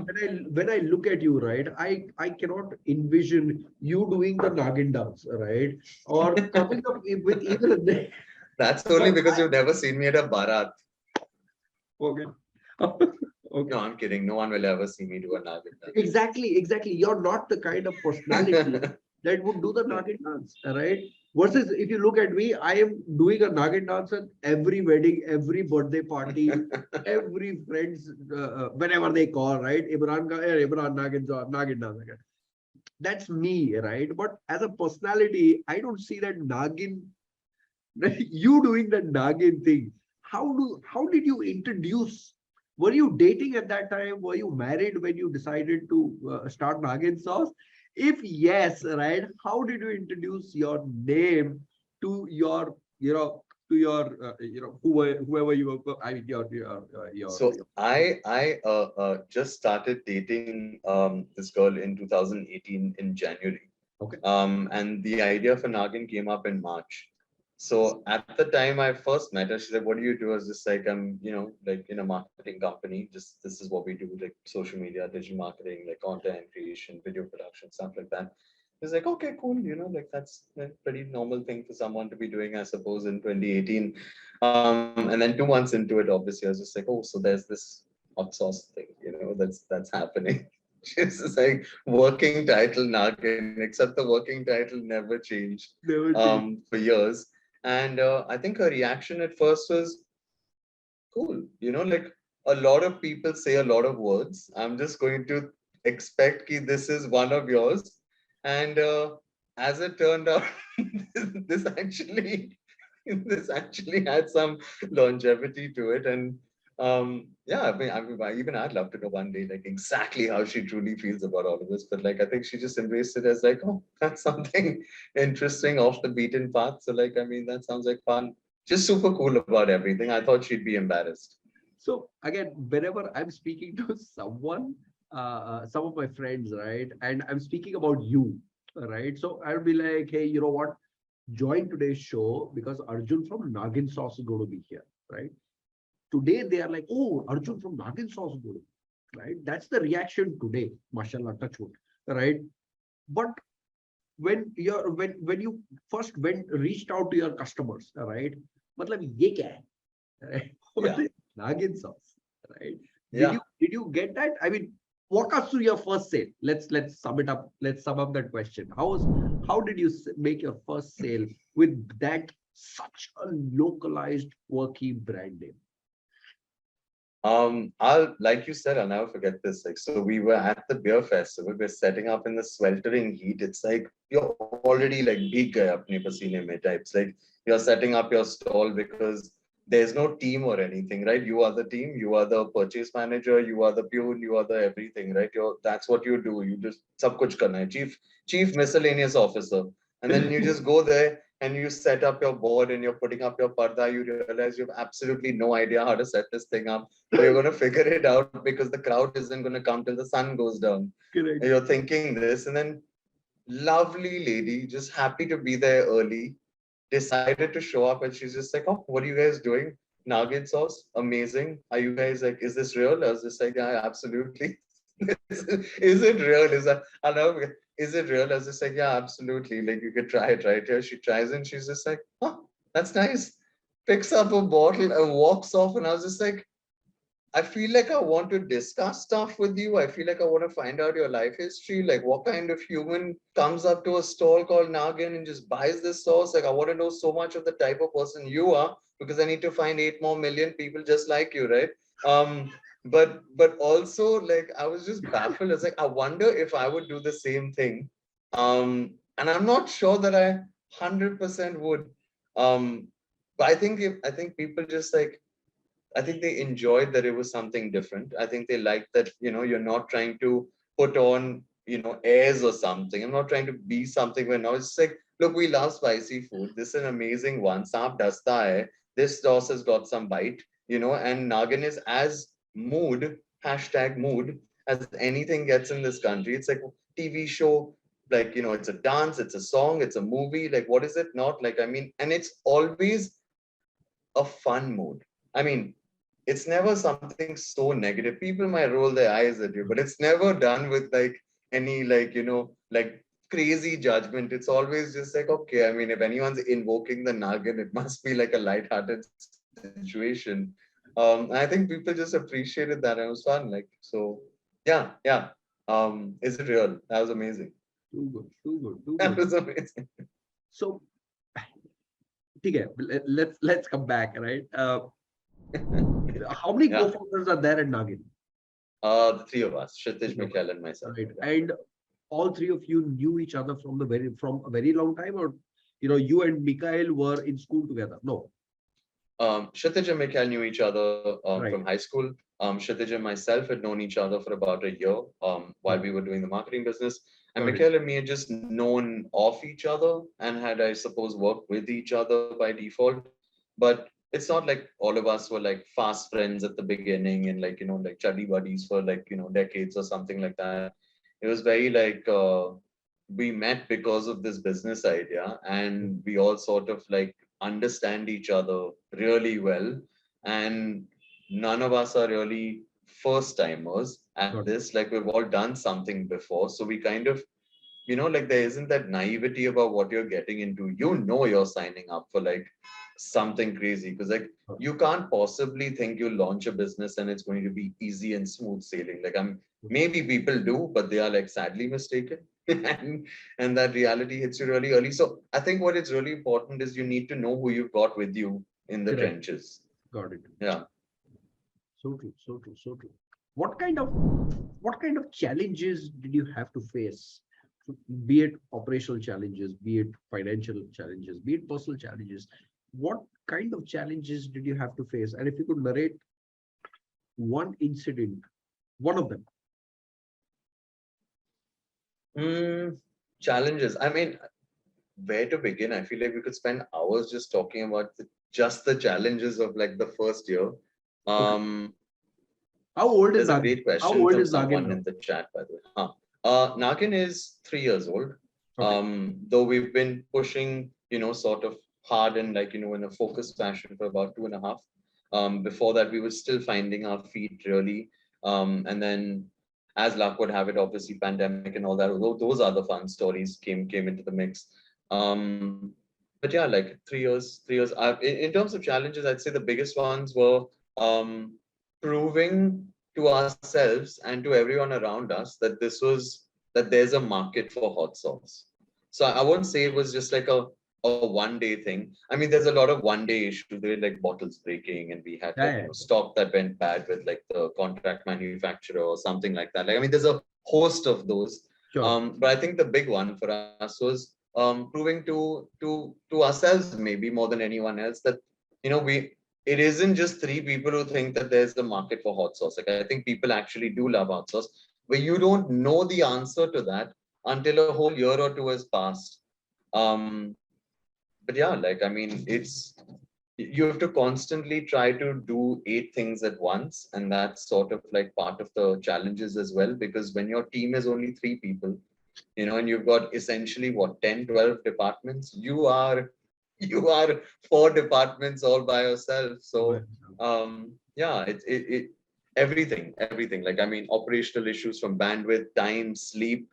when I look at you, right, I cannot envision you doing the Nagin dance, right, or coming up with even a name. That's only But because you've never seen me at a barat. okay, okay. No, I'm kidding. No one will ever see me do a Nagin dance. Exactly, exactly. You're not the kind of personality that would do the Nagin dance, right? Versus if you look at me, I am doing a Nagin dance at every wedding, every birthday party, every friends, whenever they call, right? Imran, Imran Nagin dance again. That's me, right? But as a personality, I don't see that Nagin, you doing that Nagin thing. How did you introduce? Were you dating at that time? Were you married when you decided to start Nagin Sauce? If yes, right, how did you introduce your name to your, to your, whoever you were, I mean, So your I just started dating this girl in 2018 in January. okay. And the idea for Nagin came up in March. So at the time I first met her, she said, "What do you do?" I was just like, "I'm, like in a marketing company. Just this is what we do, like social media, digital marketing, like content creation, video production, stuff like that." It's like, okay, cool. Like that's a pretty normal thing for someone to be doing, I suppose, in 2018. And then 2 months into it, obviously, I was just like, oh, so there's this hot sauce thing, that's happening. It's just like working title Nagin, except the working title never changed Never changed. for years. And I think her reaction at first was cool. Like a lot of people say a lot of words. I'm just going to expect that this is one of yours. And as it turned out, this actually this actually had some longevity to it. And yeah, even I'd love to know one day, like exactly how she truly feels about all of this. But like, I think she just embraced it as like, oh, that's something interesting off the beaten path. So like, I mean, that sounds like fun. Just super cool about everything. I thought she'd be embarrassed. So again, whenever I'm speaking to someone, some of my friends, right, and I'm speaking about you, right, so I'll be like, hey, you know what? Join today's show because Arjun from Nagin Sauce is going to be here, right? Today they are like, oh, Arjun from Nagin Sauce is going to be, right? That's the reaction today, mashallah, touch wood, right? But when you first went reached out to your customers, right? मतलब ये क्या है? Right? What Yeah. is Nagin sauce, right? Yeah. Did you get that? I mean, walk us through your first sale. Let's sum it up. Let's sum up that question. How did you make your first sale with that such a localized quirky brand name? I'll like you said, I'll never forget this. Like, so we were at the beer festival. We're setting up in the sweltering heat. It's like you're already like big guy apne pasine mein types. Like you're setting up your stall because there's no team or anything, right? You are the team. You are the purchase manager. You are the peon. You are the everything, right? That's what you do. You just sab kuch karna hai. Chief miscellaneous officer, and then you just go there and you set up your board and you're putting up your parda. You realize you have absolutely no idea how to set this thing up, but you're going to figure it out because the crowd isn't going to come till the sun goes down. And Correct. you're thinking this, and then lovely lady, just happy to be there early, decided to show up, and she's just like, "Oh, what are you guys doing? Nugget sauce, amazing. Are you guys like, is this real?" I was just like, "Yeah, absolutely." Is it real? I know. Is it real? I was just like, "Yeah, absolutely. Like you could try it right here." She tries it and she's just like, "Oh, that's nice." Picks up a bottle and walks off, and I was just like, I feel like I want to discuss stuff with you. I feel like I want to find out your life history. Like, what kind of human comes up to a stall called Naagin and just buys this sauce? Like, I want to know so much of the type of person you are because I need to find 8 more million people just like you, right? But also like I was just baffled. It's like I wonder if I would do the same thing. And I'm not sure that I 100% would. But I think people just like I think they enjoyed that it was something different. I think they liked that, you're not trying to put on, airs or something. I'm not trying to be something when now it's like, look, we love spicy food. This is an amazing one. Saap dasta hai. This sauce has got some bite, and Nagin is as mood, hashtag mood, as anything gets in this country. It's like a TV show, like, it's a dance, it's a song, it's a movie. Like, what is it not? Like, I mean, and it's always a fun mood. I mean, it's never something so negative. People might roll their eyes at you, but it's never done with like any like, like crazy judgment. It's always just like, okay, I mean, if anyone's invoking the Nagin, it must be like a lighthearted situation. I think people just appreciated that. And it was fun. Like, so yeah. Is it real? That was amazing. Too good, too good, too That good. was amazing. So, okay, let's come back, right? How many Yeah. co-founders are there at Nagin? The three of us, Kshitij, Mikhail, and myself. Right, and all three of you knew each other from a very long time, or you and Mikhail were in school together? No, Kshitij and Mikhail knew each other right. from high school. Kshitij and myself had known each other for about a year while we were doing the marketing business. And Got it. Mikhail and me had just known of each other and had, I suppose, worked with each other by default. But it's not like all of us were like fast friends at the beginning and like, like chuddy buddies for like, decades or something like that. It was very like, we met because of this business idea and we all sort of like understand each other really well, and none of us are really first timers at Got it. this. Like we've all done something before, so we kind of, like there isn't that naivety about what you're getting into. You're signing up for like something crazy because like Got you can't possibly think you'll launch a business and it's going to be easy and smooth sailing. Like maybe people do, but they are like sadly mistaken. and that reality hits you really early. So I think what is really important is you need to know who you've got with you in the Correct. trenches. Got it. Yeah. So true. So true. So true. What kind of challenges did you have to face? Be it operational challenges, be it financial challenges, be it personal challenges. What kind of challenges did you have to face? And if you could narrate one incident, one of them. Challenges. I mean, where to begin? I feel like we could spend hours just talking about just the challenges of like the first year. Okay. How old is There's a Nagin? great How question old from is Nagin someone now? in the chat, by the way. Nagin is 3 years old. Okay. Though we've been pushing, sort of hard and like, in a focused fashion for about 2.5. Before that, we were still finding our feet really. And then as luck would have it, obviously pandemic and all that, although those other fun stories came into the mix. But yeah, like 3 years, 3 years. In terms of challenges, I'd say the biggest ones were proving to ourselves and to everyone around us that there's a market for hot sauce. So I won't say it was just like a 1 day thing. I mean, there's a lot of 1 day issues. There were like bottles breaking, and we had like Yeah, yeah. stock that went bad with like the contract manufacturer or something like that. Like I mean, there's a host of those. Sure. But I think the big one for us was proving to ourselves maybe more than anyone else that we it isn't just three people who think that there's the market for hot sauce. Like I think people actually do love hot sauce, but you don't know the answer to that until a whole year or two has passed. Um, but yeah, like I mean, you have to constantly try to do 8 things at once, and that's sort of like part of the challenges as well. Because when your team is only 3 people, and you've got essentially what 10, 12 departments, you are 4 departments all by yourself. So yeah, it everything. Like I mean, operational issues from bandwidth, time, sleep,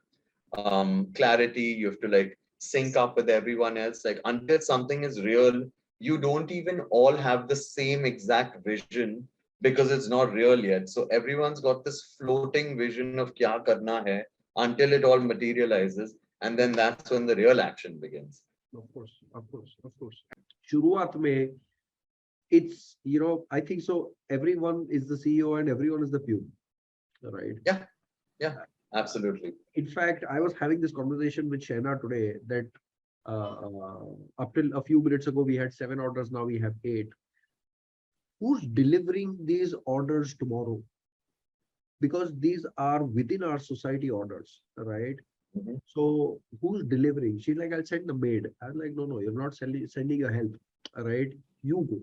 clarity. You have to like sync up with everyone else. Like until something is real, you don't even all have the same exact vision. because it's not real yet. So everyone's got this floating vision of kya karna hai until it all materializes. And then that's when the real action begins. Of course, of course, of course. शुरुआत में, it's, I think so. Everyone is the CEO and everyone is the pew, right? Yeah, absolutely. In fact, I was having this conversation with Shaina today that up till a few minutes ago, we had 7 orders. Now we have 8. Who's delivering these orders tomorrow? Because these are within our society orders, right? Mhm. So who's delivering? She's like, I'll send the maid. I'm like, no, you're not sending your help, right? You go.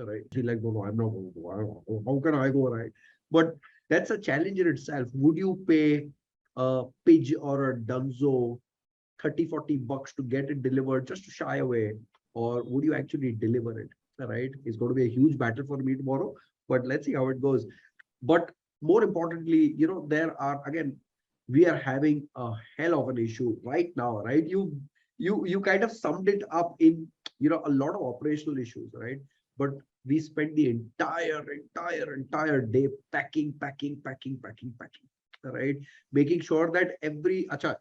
All right. She's like, no, I'm not going to go. I don't know. How can I go, right? But that's a challenge in itself. Would you pay a Pidge or a Dunzo 30-40 bucks to get it delivered just to shy away? Or would you actually deliver it? All right. It's going to be a huge battle for me tomorrow, but let's see how it goes. But more importantly, there are, again, we are having a hell of an issue right now, right? You kind of summed it up in, a lot of operational issues, right? But we spent the entire day packing, right? Making sure that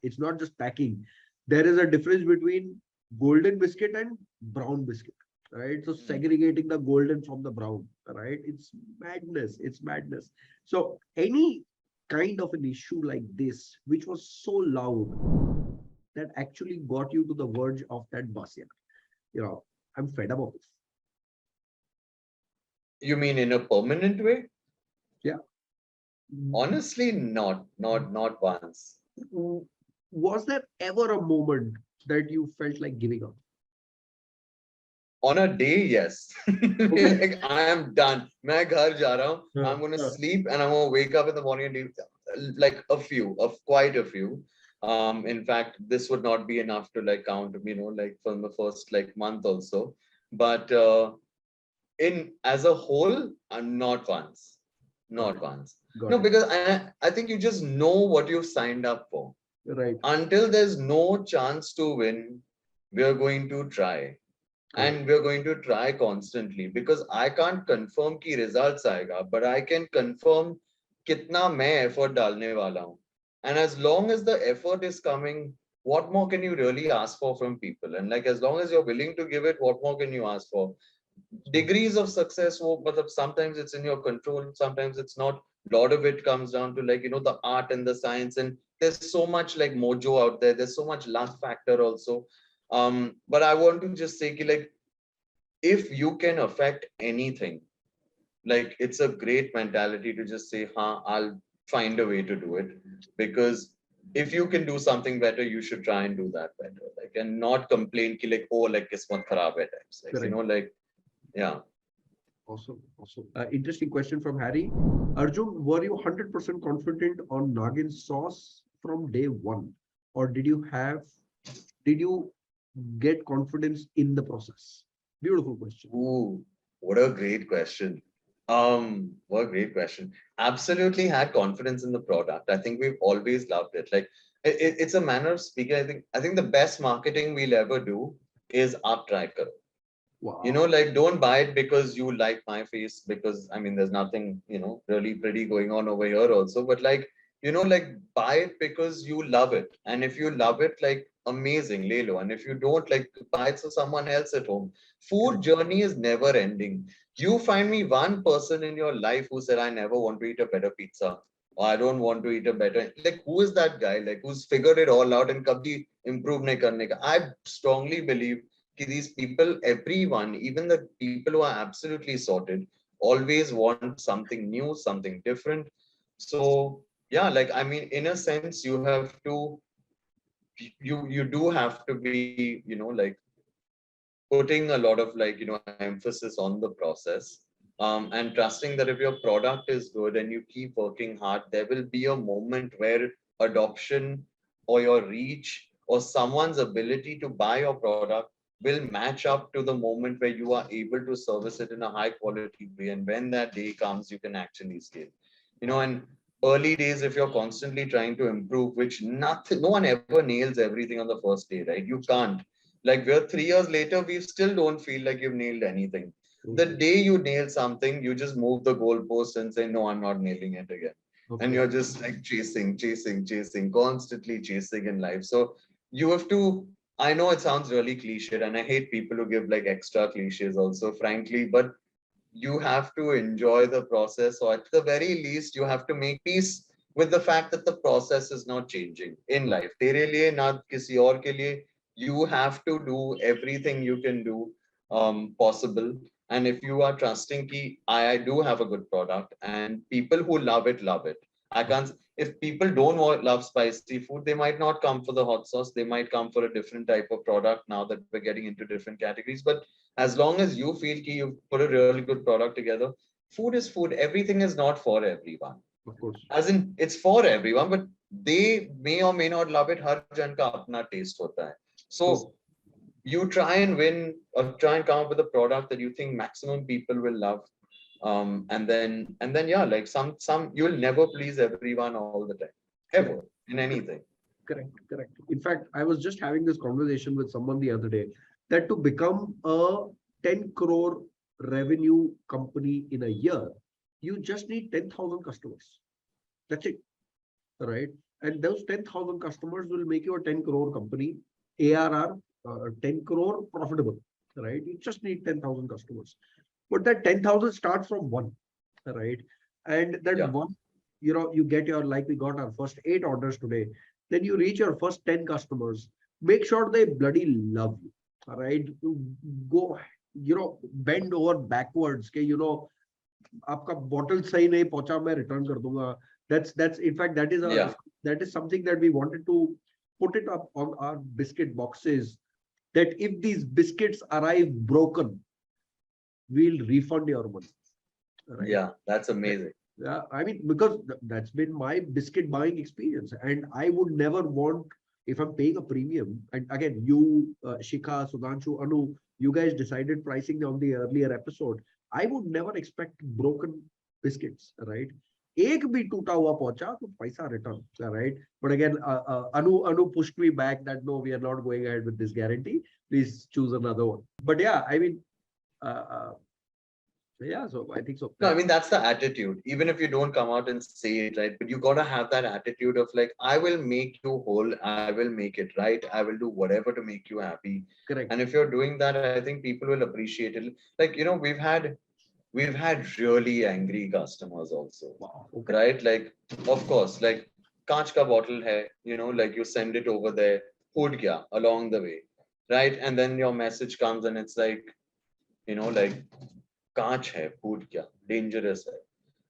it's not just packing. There is a difference between golden biscuit and brown biscuit, right? So segregating the golden from the brown, right? It's madness. It's madness. So any kind of an issue like this, which was so loud that actually got you to the verge of that bus, I'm fed up of this. You mean in a permanent way? Yeah. Honestly, not once. Was there ever a moment that you felt like giving up? On a day, yes. Okay. Like I am done. मैं घर जा रहा हूँ. I'm gonna sleep and I'm gonna wake up in the morning and do like quite a few. In fact, this would not be enough to like count, like from the first like month also. But in as a whole, I'm not once. Not once. Got No, it. because I think you just know what you've signed up for. Right. Until there's no chance to win, we are going to try. And we're going to try constantly because I can't confirm ki results aayega, but I can confirm kitna main effort dalne wala hu. And as long as the effort is coming, what more can you really ask for from people? And like as long as you're willing to give it, what more can you ask for? Degrees of success, but sometimes it's in your control, sometimes it's not. A lot of it comes down to like the art and the science, and there's so much like mojo out there. There's so much luck factor also. But I want to just say like if you can affect anything, like it's a great mentality to just say, I'll find a way to do it. Because if you can do something better, you should try and do that better. Like and not complain ki like, oh, like kismat kharab hai types. Like, Correct. like yeah. Awesome. Interesting question from Harry. Arjun, were you 100% confident on Naagin Sauce from day one? Or did you get confidence in the process? Beautiful question. Ooh, what a great question. What a great question. Absolutely had confidence in the product. I think we've always loved it. Like it's a manner of speaking. I think the best marketing we'll ever do is aap try karo. Wow. Like don't buy it because you like my face, because I mean there's nothing, really pretty going on over here also. But like, like buy it because you love it. And if you love it, like amazing, Lelo. And if you don't, like buy it for someone else at home. Food journey is never ending. You find me one person in your life who said, I never want to eat a better pizza, or I don't want to eat a better, like who is that guy? Like who's figured it all out and kabhi improve nahi karne ka? I strongly believe these people, everyone, even the people who are absolutely sorted, always want something new, something different. So yeah, like I mean, in a sense, you do have to be, like putting a lot of like emphasis on the process, and trusting that if your product is good and you keep working hard, there will be a moment where adoption or your reach or someone's ability to buy your product will match up to the moment where you are able to service it in a high quality way. And when that day comes, you can actually scale. And early days, if you're constantly trying to improve, which no one ever nails everything on the first day, right? You can't. Like we're 3 years later, we still don't feel like you've nailed anything. The day you nail something, you just move the goalpost and say, no, I'm not nailing it again. And you're just like chasing, constantly chasing in life. So you have to, I know it sounds really cliched, and I hate people who give like extra cliches also, frankly, but you have to enjoy the process, or at the very least, you have to make peace with the fact that the process is not changing in life. Tere liye, na kisi aur ke liye, you have to do everything you can do possible. And if you are trusting ki I do have a good product and people who love it, love it. I can't, if people don't love spicy food, they might not come for the hot sauce. They might come for a different type of product now that we're getting into different categories. But as long as you feel ki you put a really good product together, food is food. Everything is not for everyone. Of course. As in, it's for everyone, but they may or may not love it. Har jan ka apna taste hota hai. So you try and win or try and come up with a product that you think maximum people will love. And then yeah, like some you'll never please everyone all the time, ever, in anything. Correct. In fact, I was just having this conversation with someone the other day that to become a 10 crore revenue company in a year, you just need 10,000 customers. That's it. Right. And those 10,000 customers will make you a 10 crore company, ARR, 10 crore profitable. Right. You just need 10,000 customers. But that 10,000 starts from one. Right. And that one, you get your, like we got our first 8 orders today. Then you reach your first 10 customers. Make sure they bloody love you. All right. Go, bend over backwards. Okay, आपका bottle सही नहीं पहुंचा, मैं return कर दूंगा. That's in fact that is something that we wanted to put it up on our biscuit boxes. That if these biscuits arrive broken, we'll refund your money. Right? Yeah, that's amazing. Yeah, I mean, because that's been my biscuit buying experience, and I would never want, if I'm paying a premium, and again, you, Shikha, Sudhanshu, Anu, you guys decided pricing on the earlier episode. I would never expect broken biscuits, right? एक भी टूटा हुआ पहुंचा तो पैसा return, right? But again, Anu pushed me back that no, we are not going ahead with this guarantee. Please choose another one. But yeah, I mean, yeah, so I think so. No, I mean, that's the attitude. Even if you don't come out and say it, right? But you got to have that attitude of like, I will make you whole. I will make it right. I will do whatever to make you happy. Correct. And if you're doing that, I think people will appreciate it. Like, we've had really angry customers also. Wow. Okay. Right? Like, of course, like, kaach ka bottle hai, like you send it over there, food kya along the way. Right? And then your message comes and it's like, like, कांच है food क्या dangerous hai,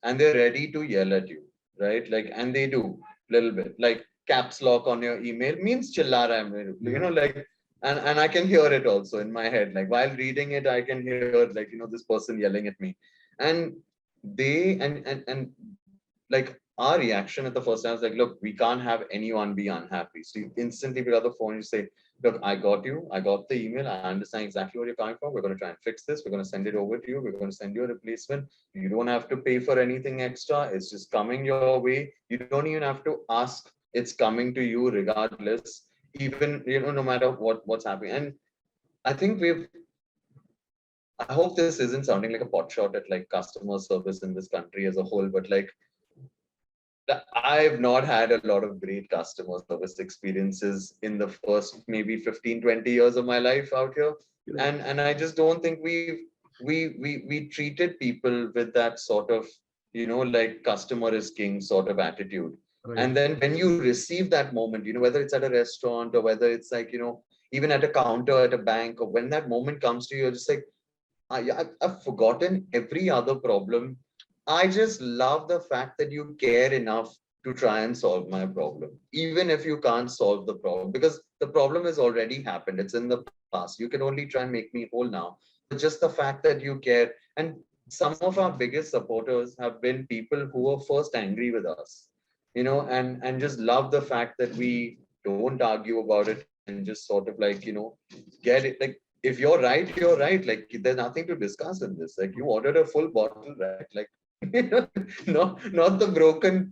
and they're ready to yell at you, right? Like, and they do little bit, like caps lock on your email means chilla raha hai mere, like, and I can hear it also in my head, like while reading it I can hear like this person yelling at me, and they and like our reaction at the first time was like, look, we can't have anyone be unhappy. So you instantly pick up the phone, you say, look, I got you. I got the email. I understand exactly where you're coming from. We're going to try and fix this. We're going to send it over to you. We're going to send you a replacement. You don't have to pay for anything extra. It's just coming your way. You don't even have to ask. It's coming to you regardless, even, no matter what's happening. And I think I hope this isn't sounding like a pot shot at like customer service in this country as a whole, but like, I've not had a lot of great customer service experiences in the first maybe 15, 20 years of my life out here. And I just don't think we treated people with that sort of, like customer is king sort of attitude. Right. And then when you receive that moment, whether it's at a restaurant or whether it's like, even at a counter at a bank, or when that moment comes to you, you're just like, I've forgotten every other problem. I just love the fact that you care enough to try and solve my problem, even if you can't solve the problem, because the problem has already happened. It's in the past. You can only try and make me whole now. But just the fact that you care. And some of our biggest supporters have been people who were first angry with us, and just love the fact that we don't argue about it and just sort of like, get it. Like, if you're right, you're right. Like, there's nothing to discuss in this. Like, you ordered a full bottle, right? Like, not the broken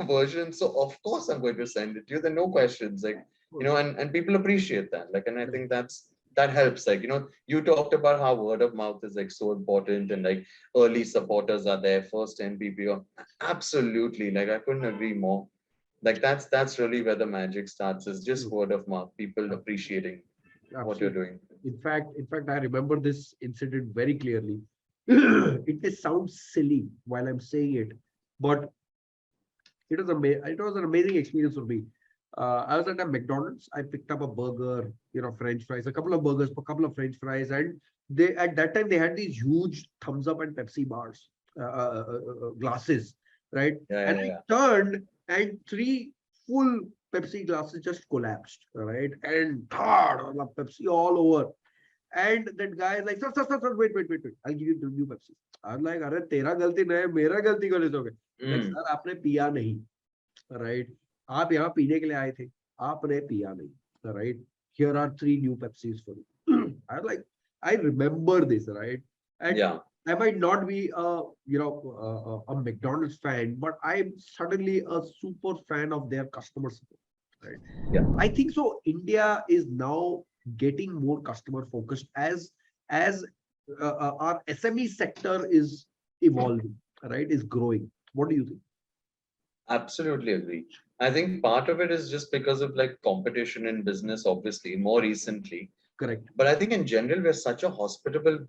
version. So of course I'm going to send it to you. There are no questions, like, and people appreciate that. Like, and I think that's that helps. Like, you talked about how word of mouth is like so important, and like early supporters are there, first 10 PPO. Absolutely. Like, I couldn't agree more. Like, that's really where the magic starts, is just True. word of mouth, people appreciating what you're Absolutely. doing. In fact, I remember this incident very clearly. It may sound silly while I'm saying it, but it was an amazing experience for me. I was at a McDonald's. I picked up a burger, French fries, a couple of burgers, a couple of French fries, and they at that time they had these huge thumbs up and Pepsi bars, glasses, right? Yeah, And yeah, I yeah. turned, and three full Pepsi glasses just collapsed, right? And Pepsi all over. And that guy is like, sir, wait. I'll give you two new Pepsi. I'm like, अरे तेरा गलती नहीं है, मेरा गलती को ले दोगे? Like, Mm, sir, आपने पिया नहीं, right? आप यहाँ पीने के लिए आए थे, आपने पिया नहीं, right? Here are three new Pepsis for you. I'm like, I remember this, right? And yeah. I might not be a McDonald's fan, but I'm suddenly a super fan of their customer support, right? Yeah. I think so. India is now getting more customer focused as our SME sector is evolving, right? Is growing. What do you think? Absolutely agree. I think part of it is just because of like competition in business, obviously, more recently. Correct. But I think in general, we're such a hospitable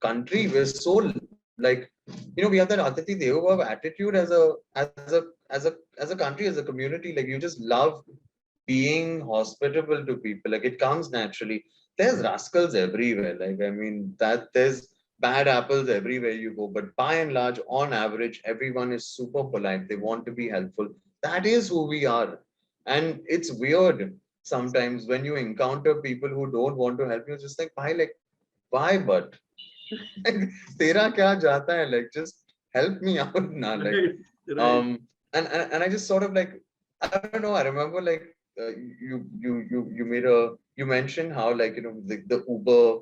country. We're so like, we have that Atati Devo attitude as a country, as a community. Like, you just love being hospitable to people. Like, it comes naturally. There's rascals everywhere. Like, I mean, that there's bad apples everywhere you go. But by and large, on average, everyone is super polite. They want to be helpful. That is who we are. And it's weird sometimes when you encounter people who don't want to help you, just like, why, but tera kya jata hai? Like, just help me out now. Like, Right. Right. um, and I just sort of like, I don't know. I remember like you mentioned how, like, the Uber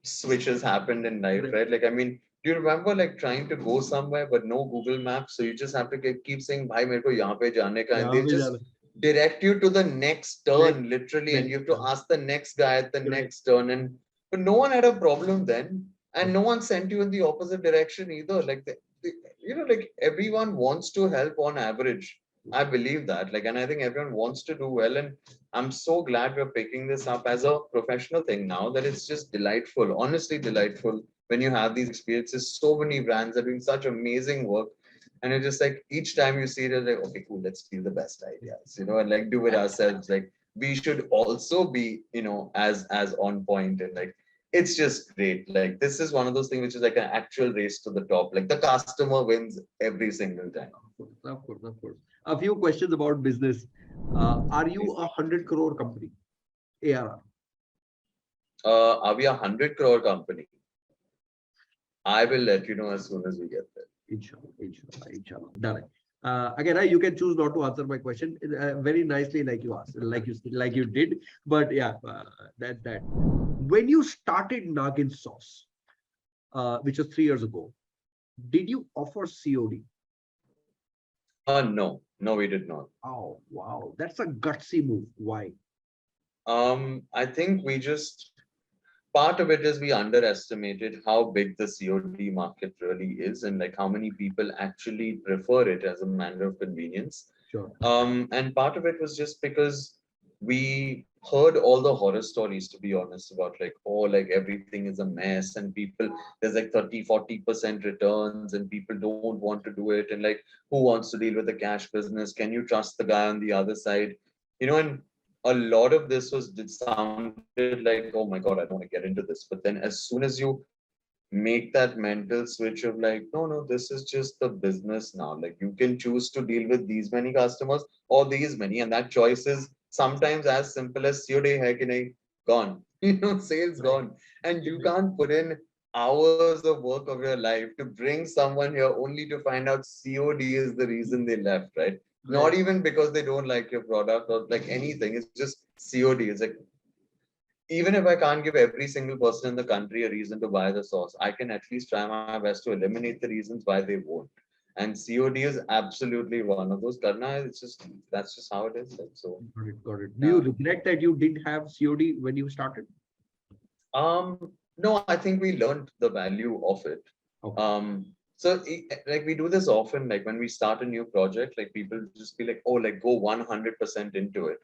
switches happened in life, Correct. right? Like, I mean, do you remember like trying to go somewhere but no Google Maps, so you just have to keep saying, "Bhai, mere ko yahan pe jaane ka," and यहाँ they पे just जाना. direct you to the next Next, turn, literally, and you next have to turn. ask the next guy at the Correct. next turn, and but no one had a problem then, and Correct. no one sent you in the opposite direction either. Like, like everyone wants to help on average. I believe that, like, and I think everyone wants to do well, and I'm so glad we're picking this up as a professional thing now, that it's just delightful, honestly delightful when you have these experiences. So many brands are doing such amazing work. And it's just like each time you see it, it's like, okay, cool, let's steal the best ideas, and like do it ourselves. Like, we should also be, as on point, and like it's just great. Like, this is one of those things which is like an actual race to the top. Like, the customer wins every single time. Of course. A few questions about business. Are you a 100 crore company? ARR. Are we 100 crore company? I will let you know as soon as we get there. Inshallah. Done. Again, you can choose not to answer my question very nicely, like you asked, like you did. But yeah, that. When you started Naagin Sauce, which was 3 years ago, did you offer COD? No, we did not. Oh, wow, that's a gutsy move. Why? I think we just part of it is we underestimated how big the COD market really is, and like how many people actually prefer it as a matter of convenience. Sure. And part of it was just because we heard all the horror stories, to be honest, about like, oh, like everything is a mess, and people, there's like 30-40% returns, and people don't want to do it. And like, who wants to deal with a cash business? Can you trust the guy on the other side? And a lot of this was it sounded like, oh my God, I don't want to get into this. But then as soon as you make that mental switch of like, no, this is just the business now. Like, you can choose to deal with these many customers or these many, and that choice is sometimes as simple as COD hai ki nahi, gone. Sales Right. gone. And you Right. can't put in hours of work of your life to bring someone here only to find out COD is the reason they left, right? Not Right. even because they don't like your product or like anything. It's just COD. It's like, even if I can't give every single person in the country a reason to buy the sauce, I can at least try my best to eliminate the reasons why they won't. And COD is absolutely one of those. Karna, that's just how it is. Like, so Got it. Do yeah. you regret that you didn't have COD when you started? No, I think we learned the value of it. Okay. Like we do this often, like when we start a new project, like people just be like, oh, like go 100% into it.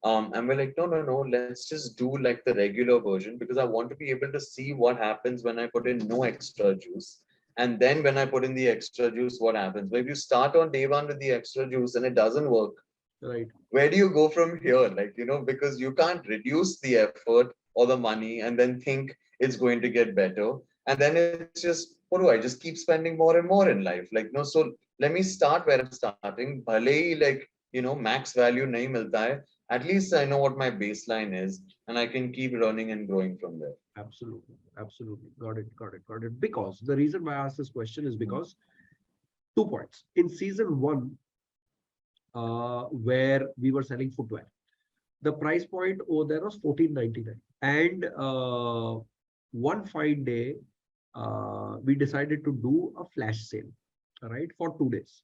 And we're like, no, no, no, let's just do like the regular version because I want to be able to see what happens when I put in no extra juice. And then when I put in the extra juice, what happens? But if you start on day one with the extra juice and it doesn't work, Right. where do you go from here? Like, because you can't reduce the effort or the money and then think it's going to get better. And then it's just, what do I just keep spending more and more in life? Like, no, so let me start where I'm starting. Bhale hi, like, max value nahi milta hai. At least I know what my baseline is and I can keep learning and growing from there. Absolutely. Absolutely. Got it. Got it. Got it. Because the reason why I asked this question is because 2 points. In season one, where we were selling footwear, the price point over there was 14.99. And one fine day, we decided to do a flash sale, right, for 2 days.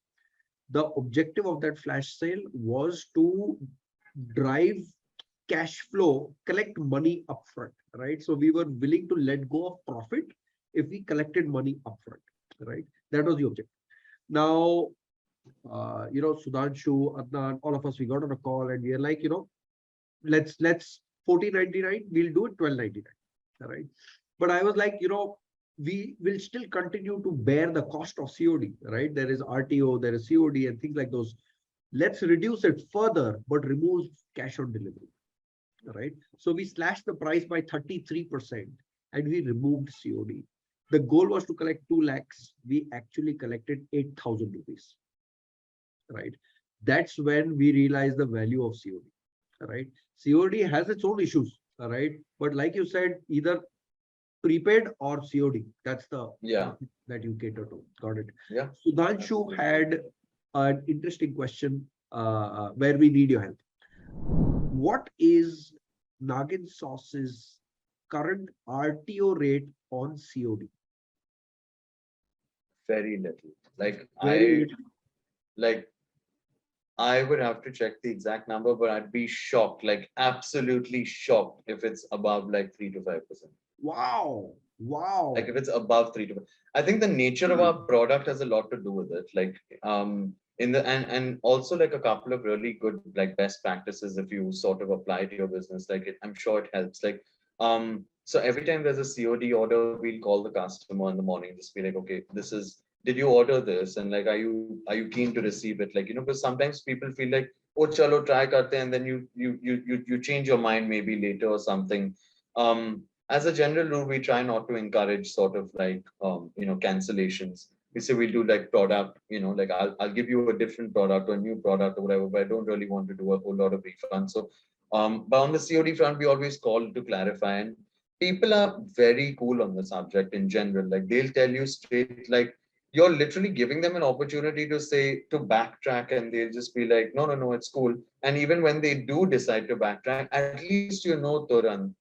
The objective of that flash sale was to drive cash flow, collect money upfront, right? So we were willing to let go of profit if we collected money upfront, right? That was the objective. Now, Sudhanshu, Adnan, all of us, we got on a call and we are like, let's 14.99, we'll do it 12.99, right? But I was like, we will still continue to bear the cost of COD, right? There is RTO, there is COD and things like those. Let's reduce it further, but remove cash on delivery, right? So we slashed the price by 33% and we removed COD. The goal was to collect 2 lakhs. We actually collected 8,000 rupees, right? That's when we realized the value of COD, right? COD has its own issues, right? But like you said, either prepaid or COD. That's the that you cater to. Got it. Yeah. Sudhanshu had an interesting question where we need your help. What is Naagin Sauce's current RTO rate on COD? Very little. Very little. Like I would have to check the exact number, but I'd be shocked, like absolutely shocked if it's above like 3 to 5%. Wow. Wow. Like if it's above 3 to 5. I think the nature of our product has a lot to do with it. Like in the and also like a couple of really good like best practices if you sort of apply to your business. I'm sure it helps. So every time there's a COD order, we'll call the customer in the morning, just be like, okay, did you order this? And like, are you keen to receive it? Because sometimes people feel like, oh, chalo, try karte, and then you change your mind maybe later or something. As a general rule, we try not to encourage sort of like, cancellations. We say we do like product, like I'll give you a different product or a new product or whatever, but I don't really want to do a whole lot of refunds. So, but on the COD front, we always call to clarify, and people are very cool on the subject in general. Like they'll tell you straight, like you're literally giving them an opportunity to say to backtrack, and they'll just be like, no, no, no, it's cool. And even when they do decide to backtrack, at least Turan,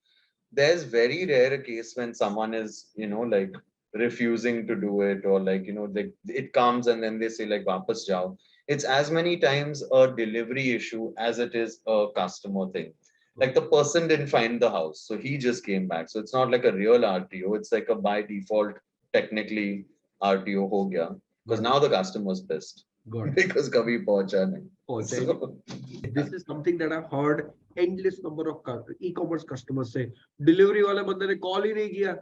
there's very rare a case when someone is, like refusing to do it, or like, like it comes and then they say like vapas jao. It's as many times a delivery issue as it is a customer thing. Like the person didn't find the house, so he just came back. So it's not like a real RTO. It's like a by default, technically RTO ho gaya. Because now the customer's pissed. Because kabhi pahuncha nahi. So, this is something that I've heard endless number of e-commerce customers say. Delivery wale bande ne call hi nahi kiya.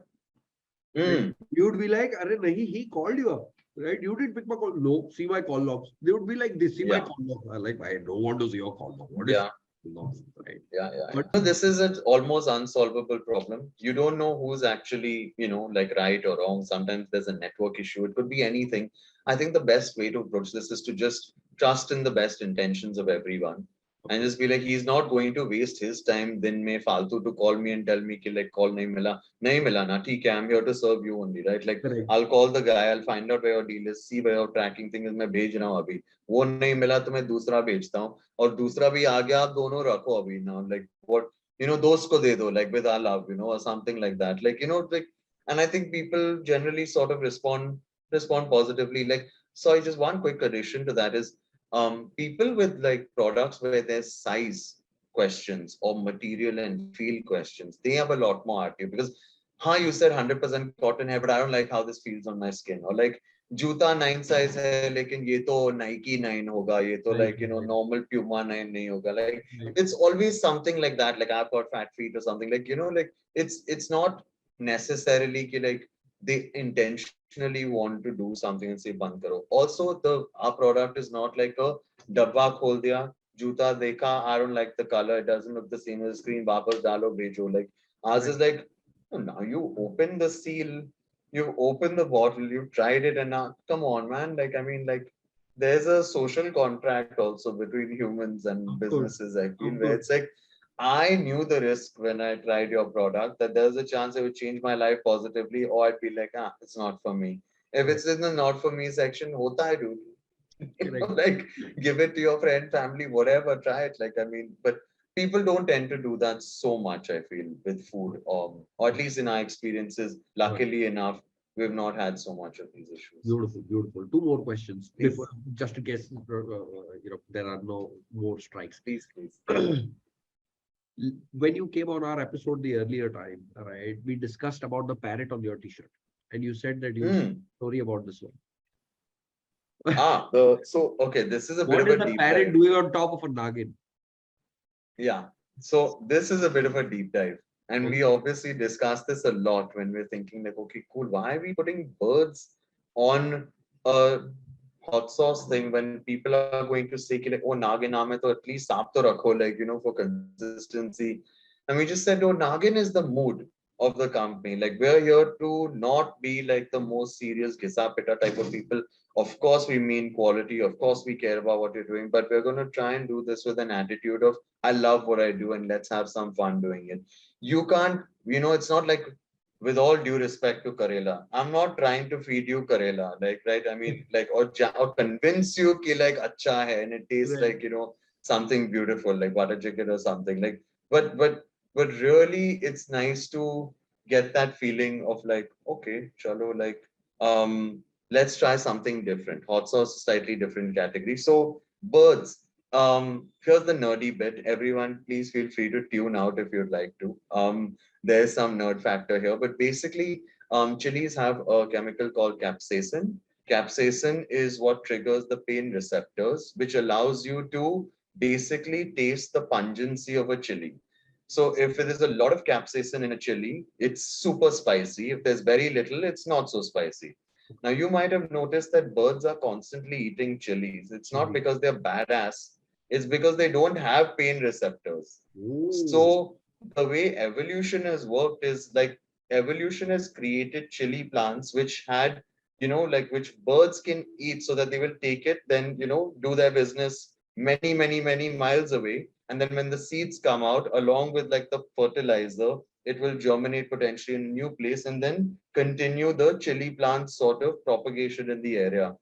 You would be like, "Arey nahi, he called you up, right? You didn't pick my call. No, see my call logs." They would be like this, see my call log. I'm like, I don't want to see your call log. What is logs, right? But this is an almost unsolvable problem. You don't know who's actually, like right or wrong. Sometimes there's a network issue. It could be anything. I think the best way to approach this is to just trust in the best intentions of everyone and just be like, he's not going to waste his time then may faltu to call me and tell me ki like call nahi mila na theek hai, I'm here to serve you only, right? Like I'll call the guy, I'll find out where your deal is, see where your tracking thing is, मैं भेज रहा हूँ अभी, वो नहीं मिला तो मैं दूसरा भेजता हूँ और दूसरा भी आ गया, आप दोनों रखो अभी now, like what, दोस्त को दे दो, like with our love, or something like that, like like, and I think people generally sort of respond positively. Like, sorry, just one quick addition to that is people with like products where there's size questions or material and feel questions, they have a lot more attitude. Because you said 100% cotton hair, but I don't like how this feels on my skin. Or like, जूता 9 size है लेकिन ये तो Nike 9 होगा, ये तो like normal Puma 9 नहीं होगा. Like it's always something like that. Like I've got fat feet or something. Like like it's not necessarily कि like they intentionally want to do something and say band karo. Also, our product is not like a dabba khol diya, juta dekha, I don't like the color, it doesn't look the same as the screen, wapas dalo becho. Like ours is like, now you open the seal, you open the bottle, you've tried it, and now come on, man. Like I mean, like there's a social contract also between humans and businesses. I feel where it's like I knew the risk when I tried your product that there's a chance it would change my life positively, or I'd be like, it's not for me. If it's in the not for me section, hota hai, dude. Like give it to your friend, family, whatever, try it. Like I mean, but people don't tend to do that so much, I feel, with food, or at least in our experiences, luckily enough, we've not had so much of these issues. Beautiful, beautiful. Two more questions before, just in case there are no more strikes. Please, please. When you came on our episode the earlier time, right, we discussed about the parrot on your t-shirt, and you said that you story about this one. So okay, this is a bit of a deep dive. What is the parrot doing on top of a Nagin? Yeah, so this is a bit of a deep dive, and we obviously discussed this a lot when we're thinking like, okay, cool, why are we putting birds on a hot sauce thing when people are going to say like, oh, Nagin naam hai, to at least saap to rakho, like for consistency. And we just said, oh, Nagin is the mood of the company. Like we're here to not be like the most serious gisa pitta type of people. Of course, we mean quality. Of course, we care about what you're doing, but we're going to try and do this with an attitude of, I love what I do and let's have some fun doing it. You can't, it's not like, with all due respect to Karela, I'm not trying to feed you Karela, like, right? I mean, like, or convince you ki like, acha hai, and it tastes like, something beautiful, like butter chicken or something. Like, but really, it's nice to get that feeling of like, okay, chalo, like, let's try something different. Hot sauce is slightly different category. So birds. Here's the nerdy bit. Everyone, please feel free to tune out if you'd like to. There's some nerd factor here, but basically, chilies have a chemical called capsaicin. Capsaicin is what triggers the pain receptors, which allows you to basically taste the pungency of a chili. So if there is a lot of capsaicin in a chili, it's super spicy. If there's very little, it's not so spicy. Now, you might have noticed that birds are constantly eating chilies. It's not because they're badass. It's because they don't have pain receptors. Ooh. So the way evolution has worked is like evolution has created chili plants which had, like which birds can eat so that they will take it, then, do their business many, many, many miles away. And then when the seeds come out along with like the fertilizer, it will germinate potentially in a new place and then continue the chili plant sort of propagation in the area.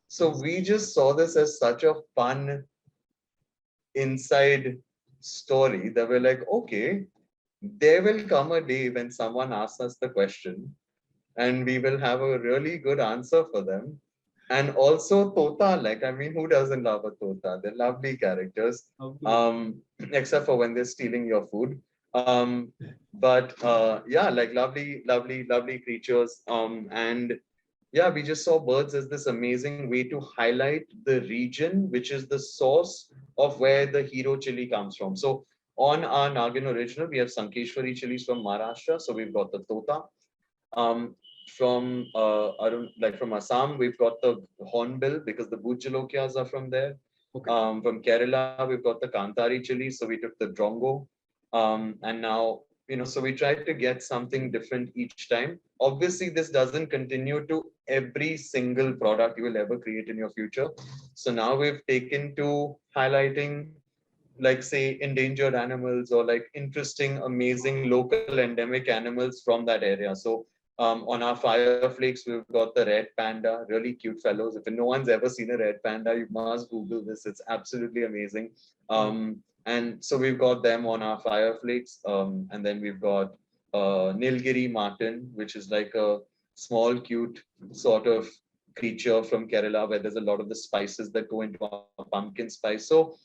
So we just saw this as such a fun inside story that we're like, okay, there will come a day when someone asks us the question and we will have a really good answer for them. And also tota, like, I mean, who doesn't love a tota? They're lovely characters, except for when they're stealing your food. But yeah, like lovely, lovely, lovely creatures. And yeah, we just saw birds as this amazing way to highlight the region, which is the source of where the hero chili comes from. So on our Nagin original, we have Sankeshwari chilies from Maharashtra. So we've got the tota. From from Assam, we've got the hornbill because the Bhut Jalokias are from there. Okay. From Kerala, we've got the Kantari chili, so we took the Drongo. And now, so we tried to get something different each time. Obviously, this doesn't continue to every single product you will ever create in your future. So now we've taken to highlighting, like say, endangered animals or like interesting, amazing local endemic animals from that area. So on our fire flakes, we've got the red panda, really cute fellows. If no one's ever seen a red panda, you must Google this. It's absolutely amazing. And so we've got them on our fire flakes. And then we've got Nilgiri marten, which is like a small, cute sort of creature from Kerala where there's a lot of the spices that go into our pumpkin spice. So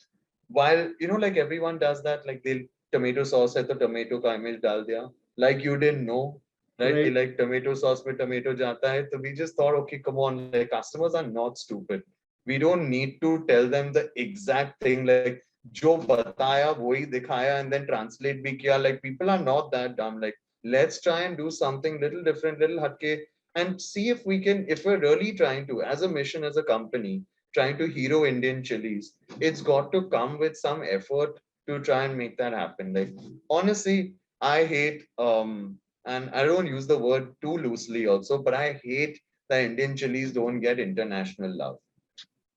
while, like everyone does that, like they'll tomato sauce hai to tomato ka image dal diya. Like you didn't know, right? Ki Right. like tomato sauce mein tomato jata hai. So we just thought, okay, come on, like customers are not stupid. We don't need to tell them the exact thing, like jo bataya wohi dikhaya and then translate bhi kiya. Like people are not that dumb. Like let's try and do something little different, little hatke, and see if we can, if we're really trying to, as a mission, as a company, trying to hero Indian chilies, it's got to come with some effort to try and make that happen. Like honestly, I hate and I don't use the word too loosely also, but I hate that Indian chilies don't get international love.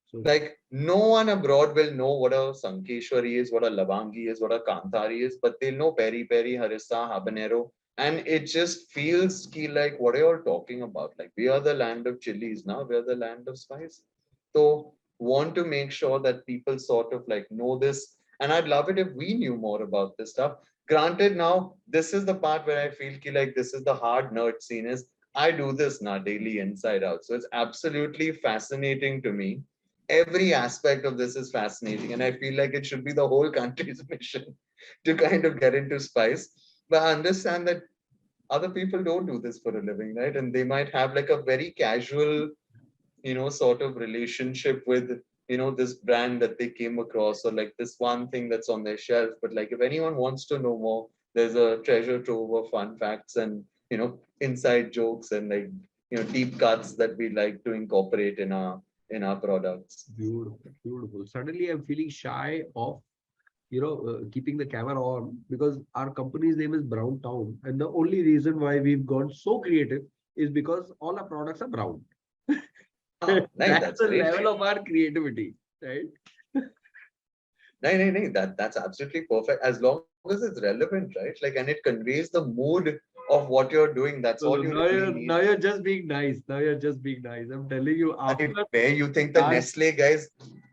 So Like no one abroad will know what a Sankeshwari is, what a Lavangi is, what a Kantari is, but they'll know peri peri, harissa, habanero, and it just feels key like what are you all talking about? Like we are the land of chilies now, we are the land of spice. So want to make sure that people sort of like know this, and I'd love it if we knew more about this stuff. Granted, now this is the part where I feel key like this is the hard nerd scene is I do this now daily inside out, so it's absolutely fascinating to me. Every aspect of this is fascinating, and I feel like it should be the whole country's mission to kind of get into spice. But I understand that other people don't do this for a living, right? And they might have like a very casual, sort of relationship with, this brand that they came across, or like this one thing that's on their shelf. But like if anyone wants to know more, there's a treasure trove of fun facts and, inside jokes and like, deep cuts that we like to incorporate in our products. beautiful, beautiful. Suddenly, I'm feeling shy of keeping the camera on because our company's name is Brown Town, and the only reason why we've gone so creative is because all our products are brown. Ah, nice, That's that's the great. level of our creativity, right? No, no, no, that's absolutely perfect. As long as it's relevant, right? Like, and it conveys the mood of what you're doing. That's No, all no, you really need. now you're just being nice. Now you're just being nice. I'm telling you, I after where you think the our Nestle guys,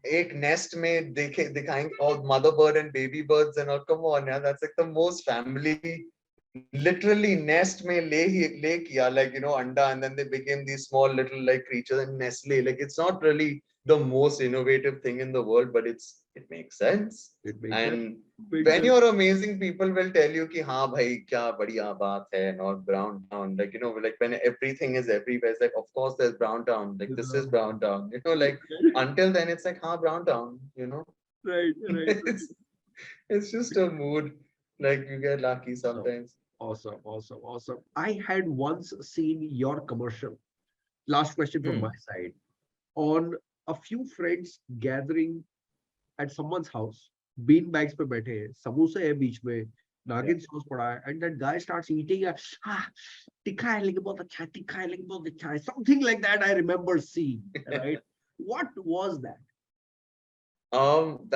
एक nest में दिखाएंगे all mother bird and baby birds and all. Come on, yeah, that's like the most family. Literally nest में ले किया like anda, and then they became these small little like creatures and Nestle. Like it's not really the most innovative thing in the world, but it makes sense. it makes sense. And Makes when sense. you're amazing, people will tell you कि हाँ भाई क्या बढ़िया बात है, not brown town. Like like when everything is everywhere, it's like of course there's brown town. Like this is brown town. Like until then it's like हाँ brown town. Right, right, right. It's it's just a mood. Like you get lucky So sometimes. awesome, awesome, awesome. I had once seen your commercial. Last question from my Hmm. side. On a few friends gathering at someone's house, bean bags पे बैठे हैं, समोसे है बीच में, Yeah. नागिन sauce पड़ा है, and that guy starts eating. Ah, तीखा है लेकिन बहुत अच्छा है, तीखा है लेकिन बहुत अच्छा है. Something like that I remember seeing. Right? What was that?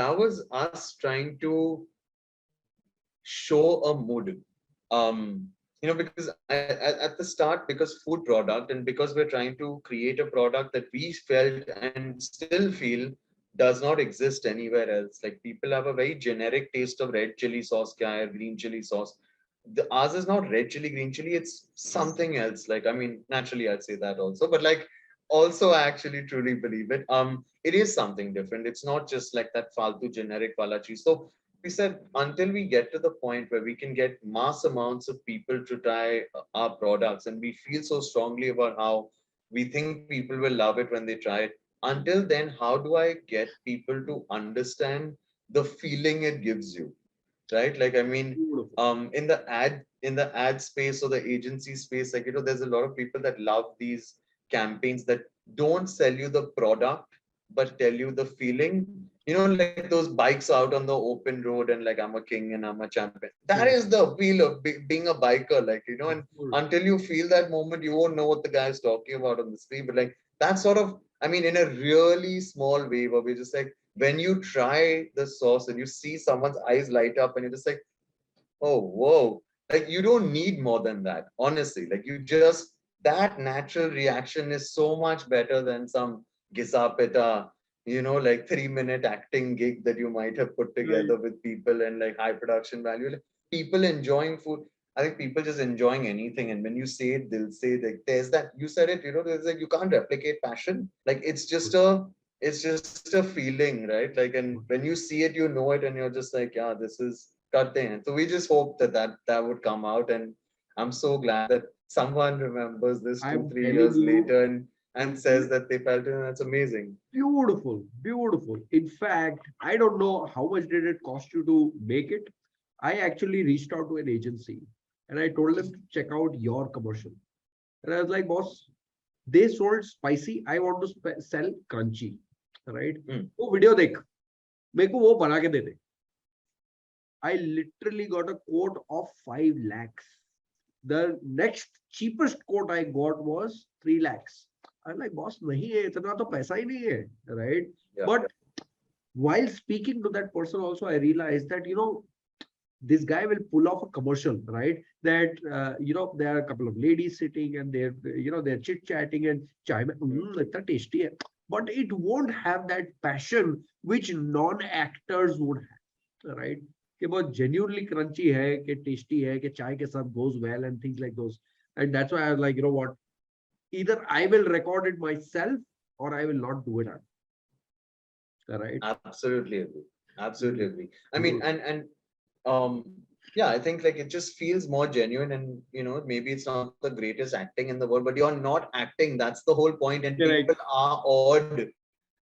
That was us trying to show a mood. Because at the start, because food product and because we're trying to create a product that we felt and still feel does not exist anywhere else. Like people have a very generic taste of red chili sauce, kya hai, green chili sauce. Ours is not red chili, green chili. It's something else. Like I mean, naturally I'd say that also, but like also I actually truly believe it. It is something different. It's not just like that faltu generic wala cheese. So we said until we get to the point where we can get mass amounts of people to try our products and we feel so strongly about how we think people will love it when they try it, until then how do I get people to understand the feeling it gives you, right? Like I mean, Beautiful. in the ad space or the agency space, like there's a lot of people that love these campaigns that don't sell you the product but tell you the feeling. Like those bikes out on the open road and like I'm a king and I'm a champion. That Correct. is the appeal of being a biker, like Of and course. until you feel that moment, you won't know what the guy is talking about on the screen. But like that's sort of, I mean, in a really small way, where we just like when you try the sauce and you see someone's eyes light up and you're just like, oh, whoa. Like you don't need more than that, honestly. Like you just, that natural reaction is so much better than some gisapeta, like 3-minute acting gig that you might have put Right. together with people and like high production value. Like, people enjoying food. I think people just enjoying anything. And when you say it, they'll say like there's that, you said it, there's like you can't replicate passion. Like it's just a it's just a feeling, right? Like, and when you see it, you know it, and you're just like, yeah, this is karte hain. So we just hope that would come out, and I'm so glad that someone remembers this two, I'm three telling years you, later and says that they felt it, and that's amazing. beautiful, beautiful. In fact, I don't know how much did it cost you to make it. I actually reached out to an agency and I told them to check out your commercial. And I was like, boss, they sold spicy. I want to sell crunchy, right? Hmm. वो video देख मेरे को वो बना के दे दे. I literally got a quote of 5 lakhs. The next cheapest quote I got was 3 lakhs. I'm like, boss, nahi hai, itna to paisa hi nahi hai, right? Yeah. But while speaking to that person also, I realized that, this guy will pull off a commercial, right? That, there are a couple of ladies sitting and they're chit chatting and chai mein, itna tasty hai. But it won't have that passion which non-actors would have, right? कि बहुत genuinely crunchy है, कि tasty है, कि चाय के साथ goes well and things like those. And that's why I was like, you know what? Either I will record it myself or I will not do it. Right? Absolutely agree. Absolutely agree. I mean, and yeah, I think like it just feels more genuine, and maybe it's not the greatest acting in the world, but you're not acting. That's the whole point. And Correct. people are odd.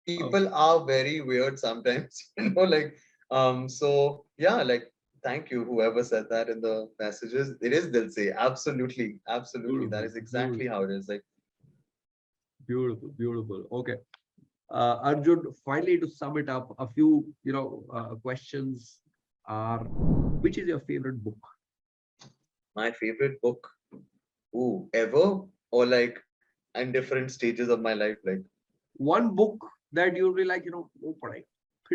People are very weird sometimes. Like so yeah, like thank you, whoever said that in the messages. It is Dilse. Absolutely, absolutely. That Beautiful, is exactly how beautiful, it is. Like, beautiful, beautiful. Okay. Arjun, finally to sum it up, a few, questions are, which is your favorite book? my favorite book, ever, or like in different stages of my life, like. One book that you really like, oh, padhai.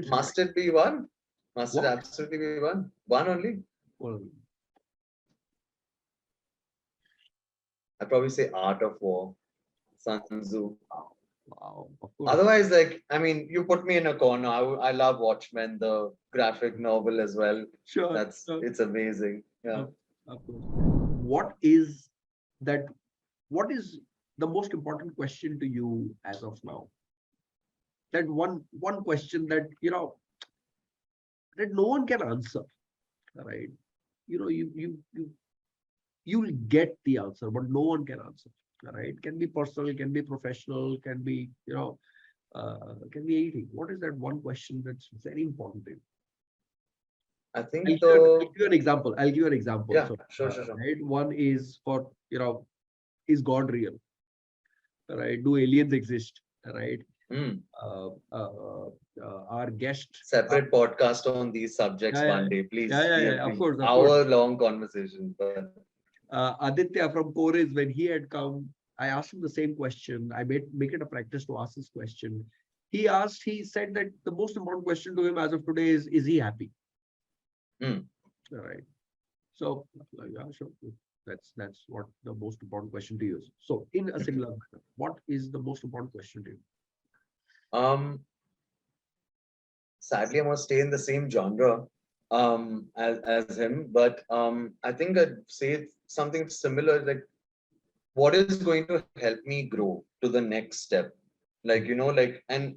Must it be one? Must it What? absolutely be one? One only? Well, I'd probably say Art of War, Sun Tzu. wow, of course. Otherwise, like, I mean, you put me in a corner. I love Watchmen, the graphic novel as well. Sure. It's amazing. Yeah. Of course. What is that? What is the most important question to you as of now? That one question that that no one can answer, right? You'll get the answer, but no one can answer, right? Can be personal, can be professional, can be can be anything. What is that one question that's very important to you? I think I'll give you an example. I'll give you an example. yeah, So, sure. right, one is for is God real? Right? Do aliens exist? Right? Mm. Our guest. Separate podcast on these subjects Yeah, one day, please. yeah. Of course, hour-long conversation. But Aditya from Qoruz, when he had come, I asked him the same question. I make it a practice to ask this question. He said that the most important question to him as of today is he happy? Mm. All right. So, yeah, sure. That's what the most important question to you is. So, in a similar manner, what is the most important question to you? Sadly, I must stay in the same genre as him, but I think I'd say something similar, like what is going to help me grow to the next step? Like, and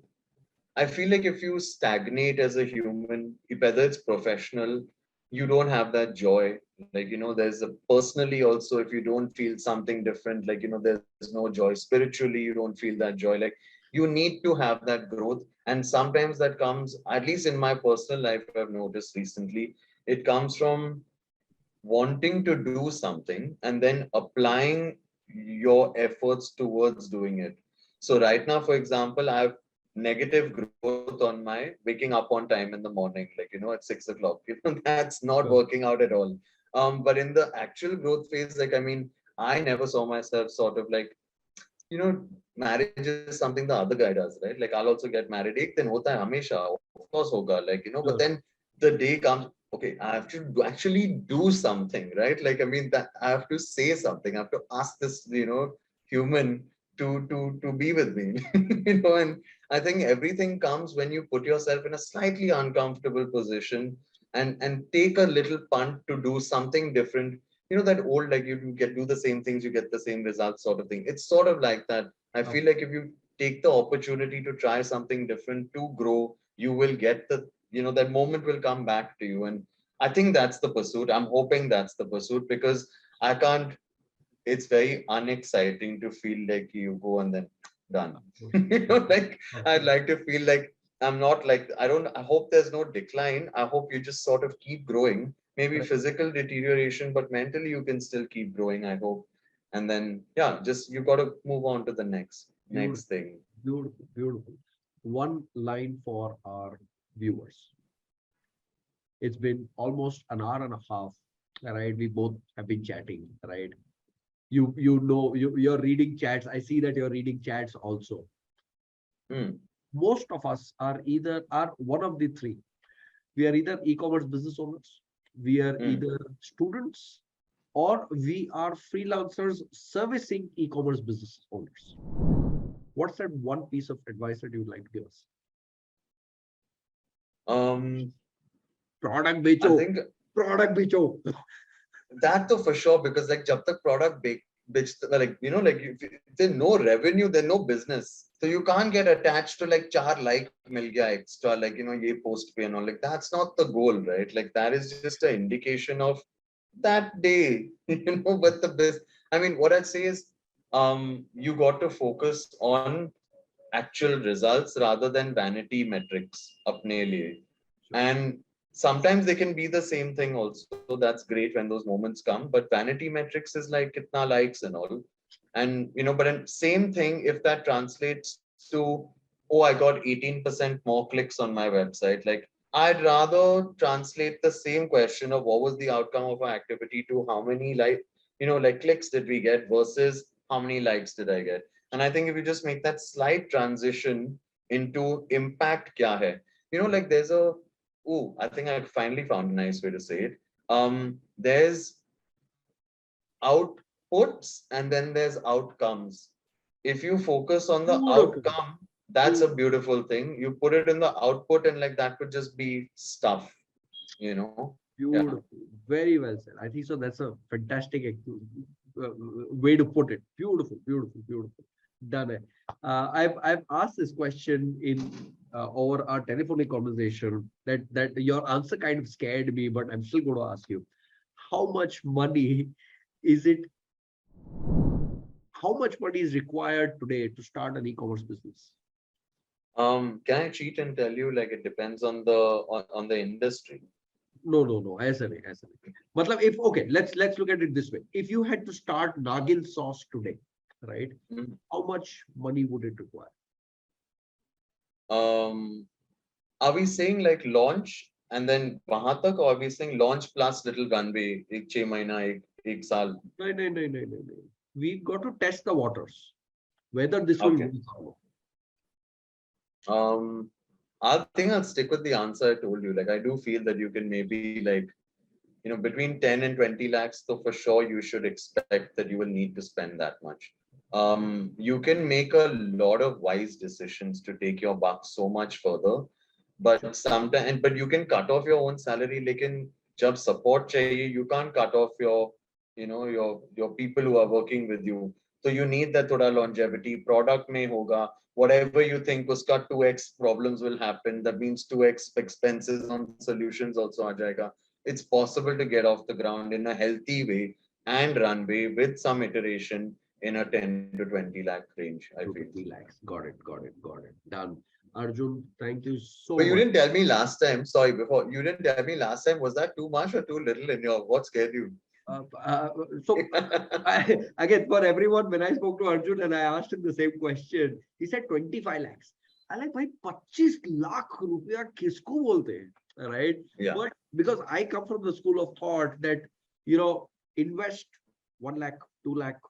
I feel like if you stagnate as a human, whether it's professional, you don't have that joy. Like, there's a personally also, if you don't feel something different, like, there's no joy. Spiritually, you don't feel that joy. Like, you need to have that growth. And sometimes that comes, at least in my personal life, I've noticed recently, it comes from wanting to do something and then applying your efforts towards doing it. So right now, for example, I have negative growth on my waking up on time in the morning, like, at 6 o'clock. That's not working out at all. But in the actual growth phase, like, I mean, I never saw myself sort of like, marriage is something the other guy does, right? Like, I'll also get married. Ek din hota hai hamesha, of course hoga, like, but then the day comes, okay, I have to actually do something, right? Like, I mean, that I have to say something. I have to ask this, human to be with me, and I think everything comes when you put yourself in a slightly uncomfortable position and take a little punt to do something different. That old, like, you get do the same things, you get the same results sort of thing. It's sort of like that. I feel like if you take the opportunity to try something different, to grow, you will get the, that moment will come back to you. And I think that's the pursuit. I'm hoping that's the pursuit, because I can't, it's very unexciting to feel like you go and then done. Like I'd like to feel like I'm not like, I hope there's no decline. I hope you just sort of keep growing, maybe physical deterioration, but mentally you can still keep growing, I hope. And then, yeah, just you got to move on to the next thing. Beautiful, beautiful. One line for our viewers. It's been almost an hour and a half, right? We both have been chatting, right? You're reading chats. I see that you're reading chats also. Most of us are one of the three. We are either e-commerce business owners, we are either students, or we are freelancers servicing e-commerce business owners. What's that one piece of advice that you'd like to give us? Product becho. I think product becho. That though for sure, because like jab tak product like if there's no revenue, there's no business. So you can't get attached to like 4 like mil gaya extra, like ye post pay and all. Like that's not the goal, right? Like that is just an indication of that day, but the best. I mean, what I'd say is you got to focus on actual results rather than vanity metrics apne liye. And sometimes they can be the same thing also. That's great when those moments come, but vanity metrics is like kitna likes and all. And but then same thing, if that translates to, oh, I got 18% more clicks on my website, like I'd rather translate the same question of what was the outcome of our activity to how many like clicks did we get versus how many likes did I get. And I think if you just make that slight transition into impact kya hai, like there's I think I finally found a nice way to say it. There's outputs and then there's outcomes. If you focus on the outcome, that's a beautiful thing. You put it in the output and like that could just be stuff, Beautiful. Yeah. Very well said. I think so. That's a fantastic way to put it. Beautiful, beautiful, beautiful. Done it. I've asked this question in over our telephonic conversation that your answer kind of scared me, but I'm still going to ask you, how much money is it? How much money is required today to start an e-commerce business? Can I cheat and tell you, like it depends on the industry? No. ऐसा नहीं. मतलब okay, let's look at it this way. If you had to start Naagin Sauce today, right? How much money would it require? Are we saying like launch and then wahan tak, or are we saying launch plus little runway, 6 mahina, 1 saal? No. We've got to test the waters, whether this will work or not. I think I'll stick with the answer I told you. Like I do feel that you can maybe like, between 10 and 20 lakhs, so for sure you should expect that you will need to spend that much. You can make a lot of wise decisions to take your buck so much further, but sometimes, but you can cut off your own salary. Lekin jab support chahiye, you can't cut off your, your people who are working with you. So you need that thoda longevity. Product mein hoga, whatever you think uska 2x problems will happen. That means 2x expenses on solutions also aa jayega. It's possible to get off the ground in a healthy way and runway with some iteration in a 10 to 20 lakh range, I feel. 20 lakhs. Got it. Done. Arjun, thank you so much. But you didn't tell me last time. Sorry, before you didn't tell me last time. Was that too much or too little in your? What scared you? So again, for everyone, when I spoke to Arjun and I asked him the same question, he said 25 lakhs. I like, bhai, 25 lakh rupiya kisko bolte hain, right? Yeah. But because I come from the school of thought that, invest 1 lakh, 2 lakh,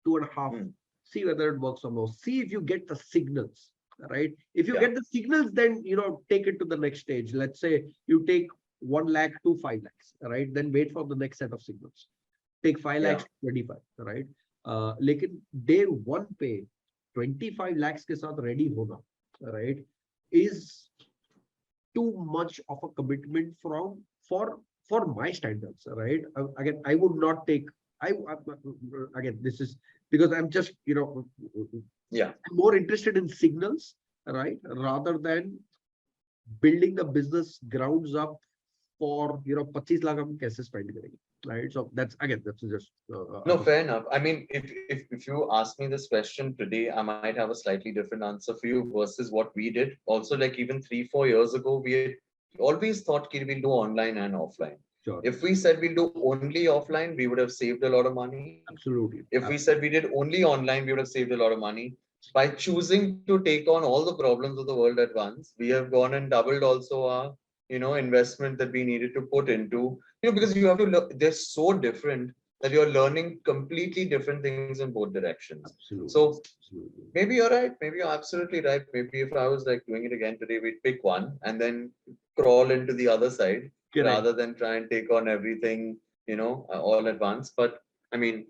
2.5, see whether it works or not. See if you get the signals, right? If you get the signals, then, take it to the next stage. Let's say you take 1 lakh to 5 lakhs, right? Then wait for the next set of signals. Take 5 lakhs to 25, right? Lekin day one pay 25 lakhs ke saath ready hona, right, is too much of a commitment for my standards, right? Again, I would not take. Again, this is because I'm just Yeah. I'm more interested in signals, right? Rather than building the business grounds up for, 25 lakh hum kaise spend karenge, right? So that's again, that's just No, fair enough. I mean, if you ask me this question today, I might have a slightly different answer for you versus what we did. Also, like even 3-4 years ago, we had always thought that we'll do online and offline. sure, If we said we'll do only offline, we would have saved a lot of money. absolutely, If we said we did only online, we would have saved a lot of money. By choosing to take on all the problems of the world at once, we have gone and doubled also our, investment that we needed to put into, because you have to look, they're so different that you're learning completely different things in both directions. absolutely, So absolutely. maybe you're right. Maybe you're absolutely right. Maybe if I was like doing it again today, we'd pick one and then crawl into the other side Correct. rather than try and take on everything, all at once. But I mean,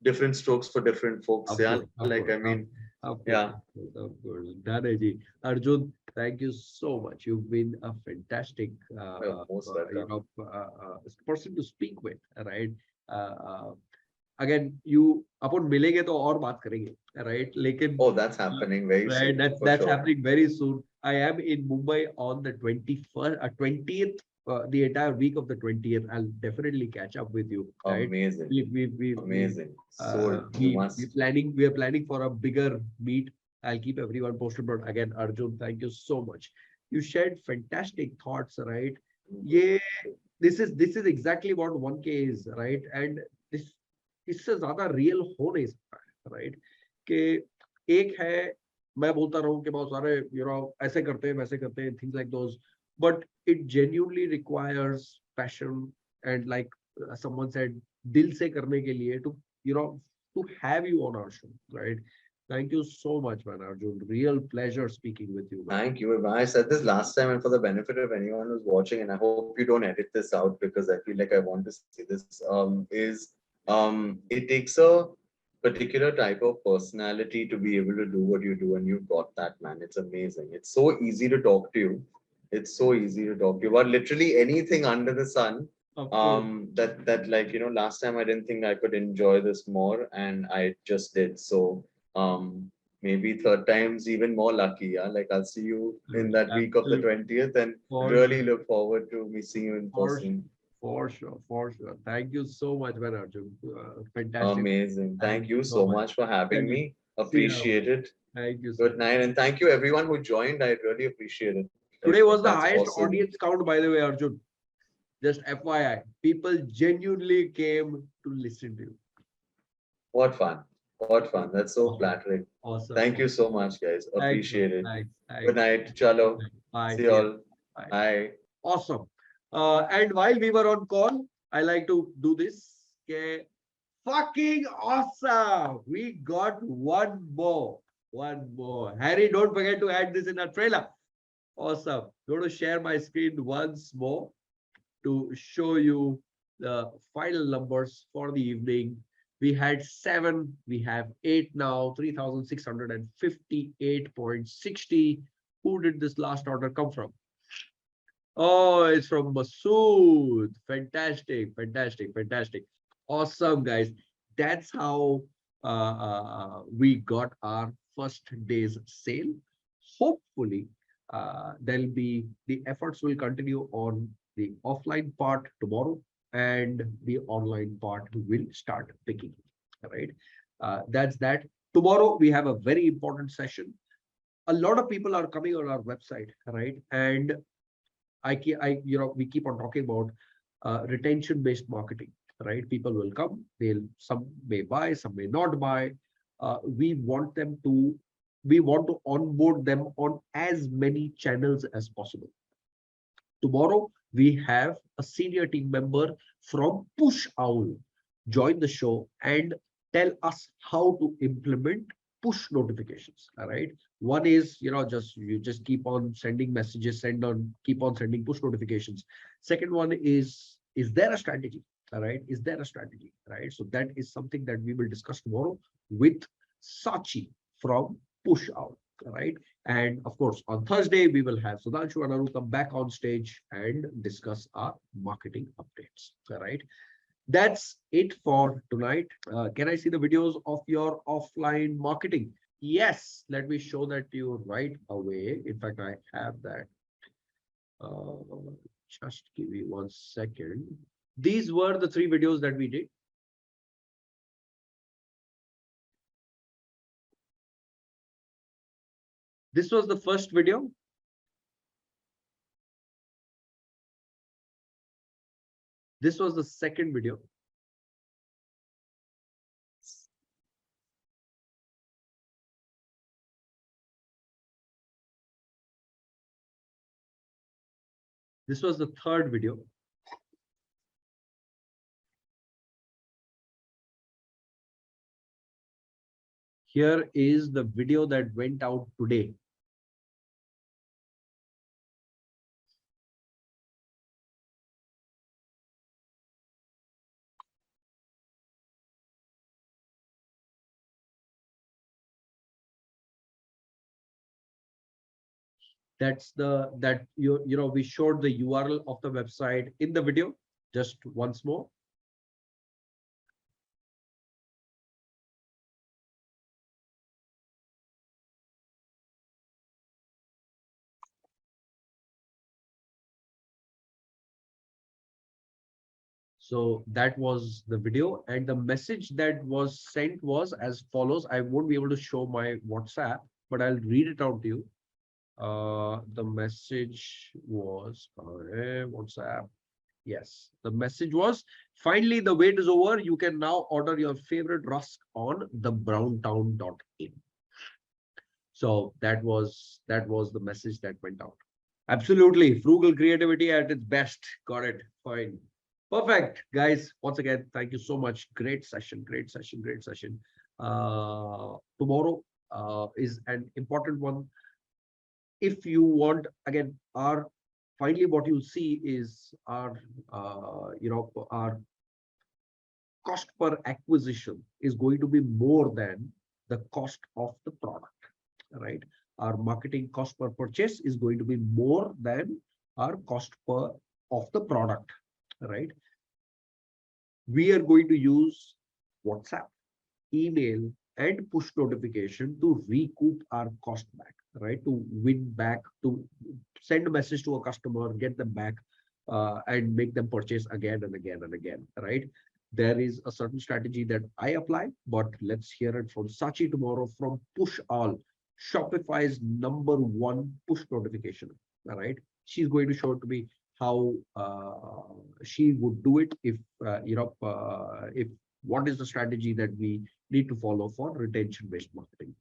different strokes for different folks. Of Yeah. course, of Like, I course, mean, of course, yeah. of course, of course. Done, Ji. Arjun, thank you so much. You've been a fantastic, You're most welcome. person to speak with, right? Uh, uh, Again, you अपन मिलेंगे तो और बात करेंगे, right? लेकिन Oh, that's happening very right, soon, that's for sure. happening very soon. I am in Mumbai on the 21st, 20th, the entire week of the 20th. I'll definitely catch up with you, right? Amazing. We Amazing. Sold. You must. we are planning for a bigger meet. I'll keep everyone posted. But again, Arjun, thank you so much. You shared fantastic thoughts, right? Yeah, this is exactly what 1K is, right? And this इससे ज्यादा real हो नहीं सकता है, right? कि एक है, मैं बोलता रहूं कि बहुत सारे ऐसे करते हैं वैसे करते हैं, things like those, but it genuinely requires passion and like someone said, दिल से करने के लिए to have you on our show, right? Thank you so much, man, Arjun. Real pleasure speaking with you, man. Thank you. I said this last time, and for the benefit of anyone who's watching, and I hope you don't edit this out because I feel like I want to say this, is it takes a particular type of personality to be able to do what you do, and you've got that, man. It's amazing. It's so easy to talk to you. It's so easy to talk to you about literally anything under the sun. Of course. That like, last time I didn't think I could enjoy this more, and I just did. So maybe third time's even more lucky. Yeah, like I'll see you in that week of the 20th, and For really sure. look forward to me seeing you in person. For sure, for sure. Thank you so much, man, Arjun. Fantastic. Amazing. Thank you so much for having me. Appreciate it. Thank you so Good much. night, and thank you everyone who joined. I really appreciate it. Today was the That's highest awesome. audience count, by the way, Arjun. Just FYI, people genuinely came to listen to you. What fun. What fun. That's so flattering. Awesome. Thank you so much, guys. Appreciate it. Thanks. Good night. Chalo. Bye. See you all. Bye. Bye. Awesome. And while we were on call, I like to do this. Okay. Fucking awesome. We got one more. Harry, don't forget to add this in our trailer. Awesome. I'm going to share my screen once more to show you the final numbers for the evening. We had 7, we have 8 now, 3,658.60. Who did this last order come from? Oh, it's from Masood. Fantastic. Awesome, guys. That's how we got our first day's sale. Hopefully, the efforts will continue on the offline part tomorrow, and the online part will start picking. All right. That's that. Tomorrow we have a very important session. A lot of people are coming on our website, right? And we keep on talking about retention-based marketing, right? People will come, some may buy, some may not buy. We want to onboard them on as many channels as possible. Tomorrow, we have a senior team member from Push Owl join the show and tell us how to implement push notifications. All right. One is, you just keep on sending messages, keep on sending push notifications. Second one is there a strategy? All right. Is there a strategy? Right. So that is something that we will discuss tomorrow with Sachi from Push Owl. All right. And of course, on Thursday, we will have Sudhanshu and Aru come back on stage and discuss our marketing updates. All right. That's it for tonight. Can I see the videos of your offline marketing? Yes, let me show that to you right away. In fact, I have that. Just give me 1 second. These were the 3 videos that we did. This was the first video. This was the second video. This was the third video. Here is the video that went out today. That's that we showed the URL of the website in the video. Just once more. So that was the video, and the message that was sent was as follows. I won't be able to show my WhatsApp, but I'll read it out to you. The message was WhatsApp. Yes, the message was, finally the wait is over. You can now order your favorite rusk on thebrowntown.in. So that was the message that went out. Absolutely, frugal creativity at its best. Got it. Fine. Perfect, guys. Once again, thank you so much. Great session, great session, great session. Tomorrow is an important one. If you want, again, finally what you'll see is our cost per acquisition is going to be more than the cost of the product, right? Our marketing cost per purchase is going to be more than our cost per of the product, right? We are going to use WhatsApp, email, and push notification to recoup our cost back, right? To win back, to send a message to a customer, get them back, and make them purchase again and again and again, right? There is a certain strategy that I apply, but let's hear it from Sachi tomorrow from Push All, Shopify's #1 push notification, all right? She's going to show it to me how she would do it if if what is the strategy that we need to follow for retention based marketing.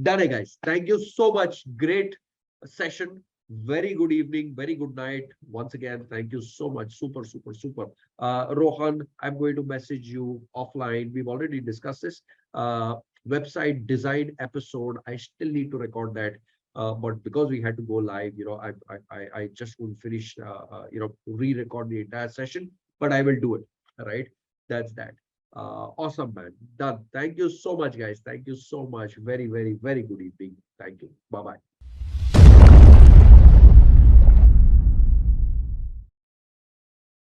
Done, guys. Thank you so much. Great session. Very good evening, very good night. Once again, thank you so much. Super, super, super. Rohan, I'm going to message you offline. We've already discussed this. Website design episode. I still need to record that. But because we had to go live, I just won't finish, re-record the entire session, but I will do it. All right. That's that. Awesome, man. Done. Thank you so much, guys. Thank you so much. Very, very, very good evening. Thank you. Bye-bye.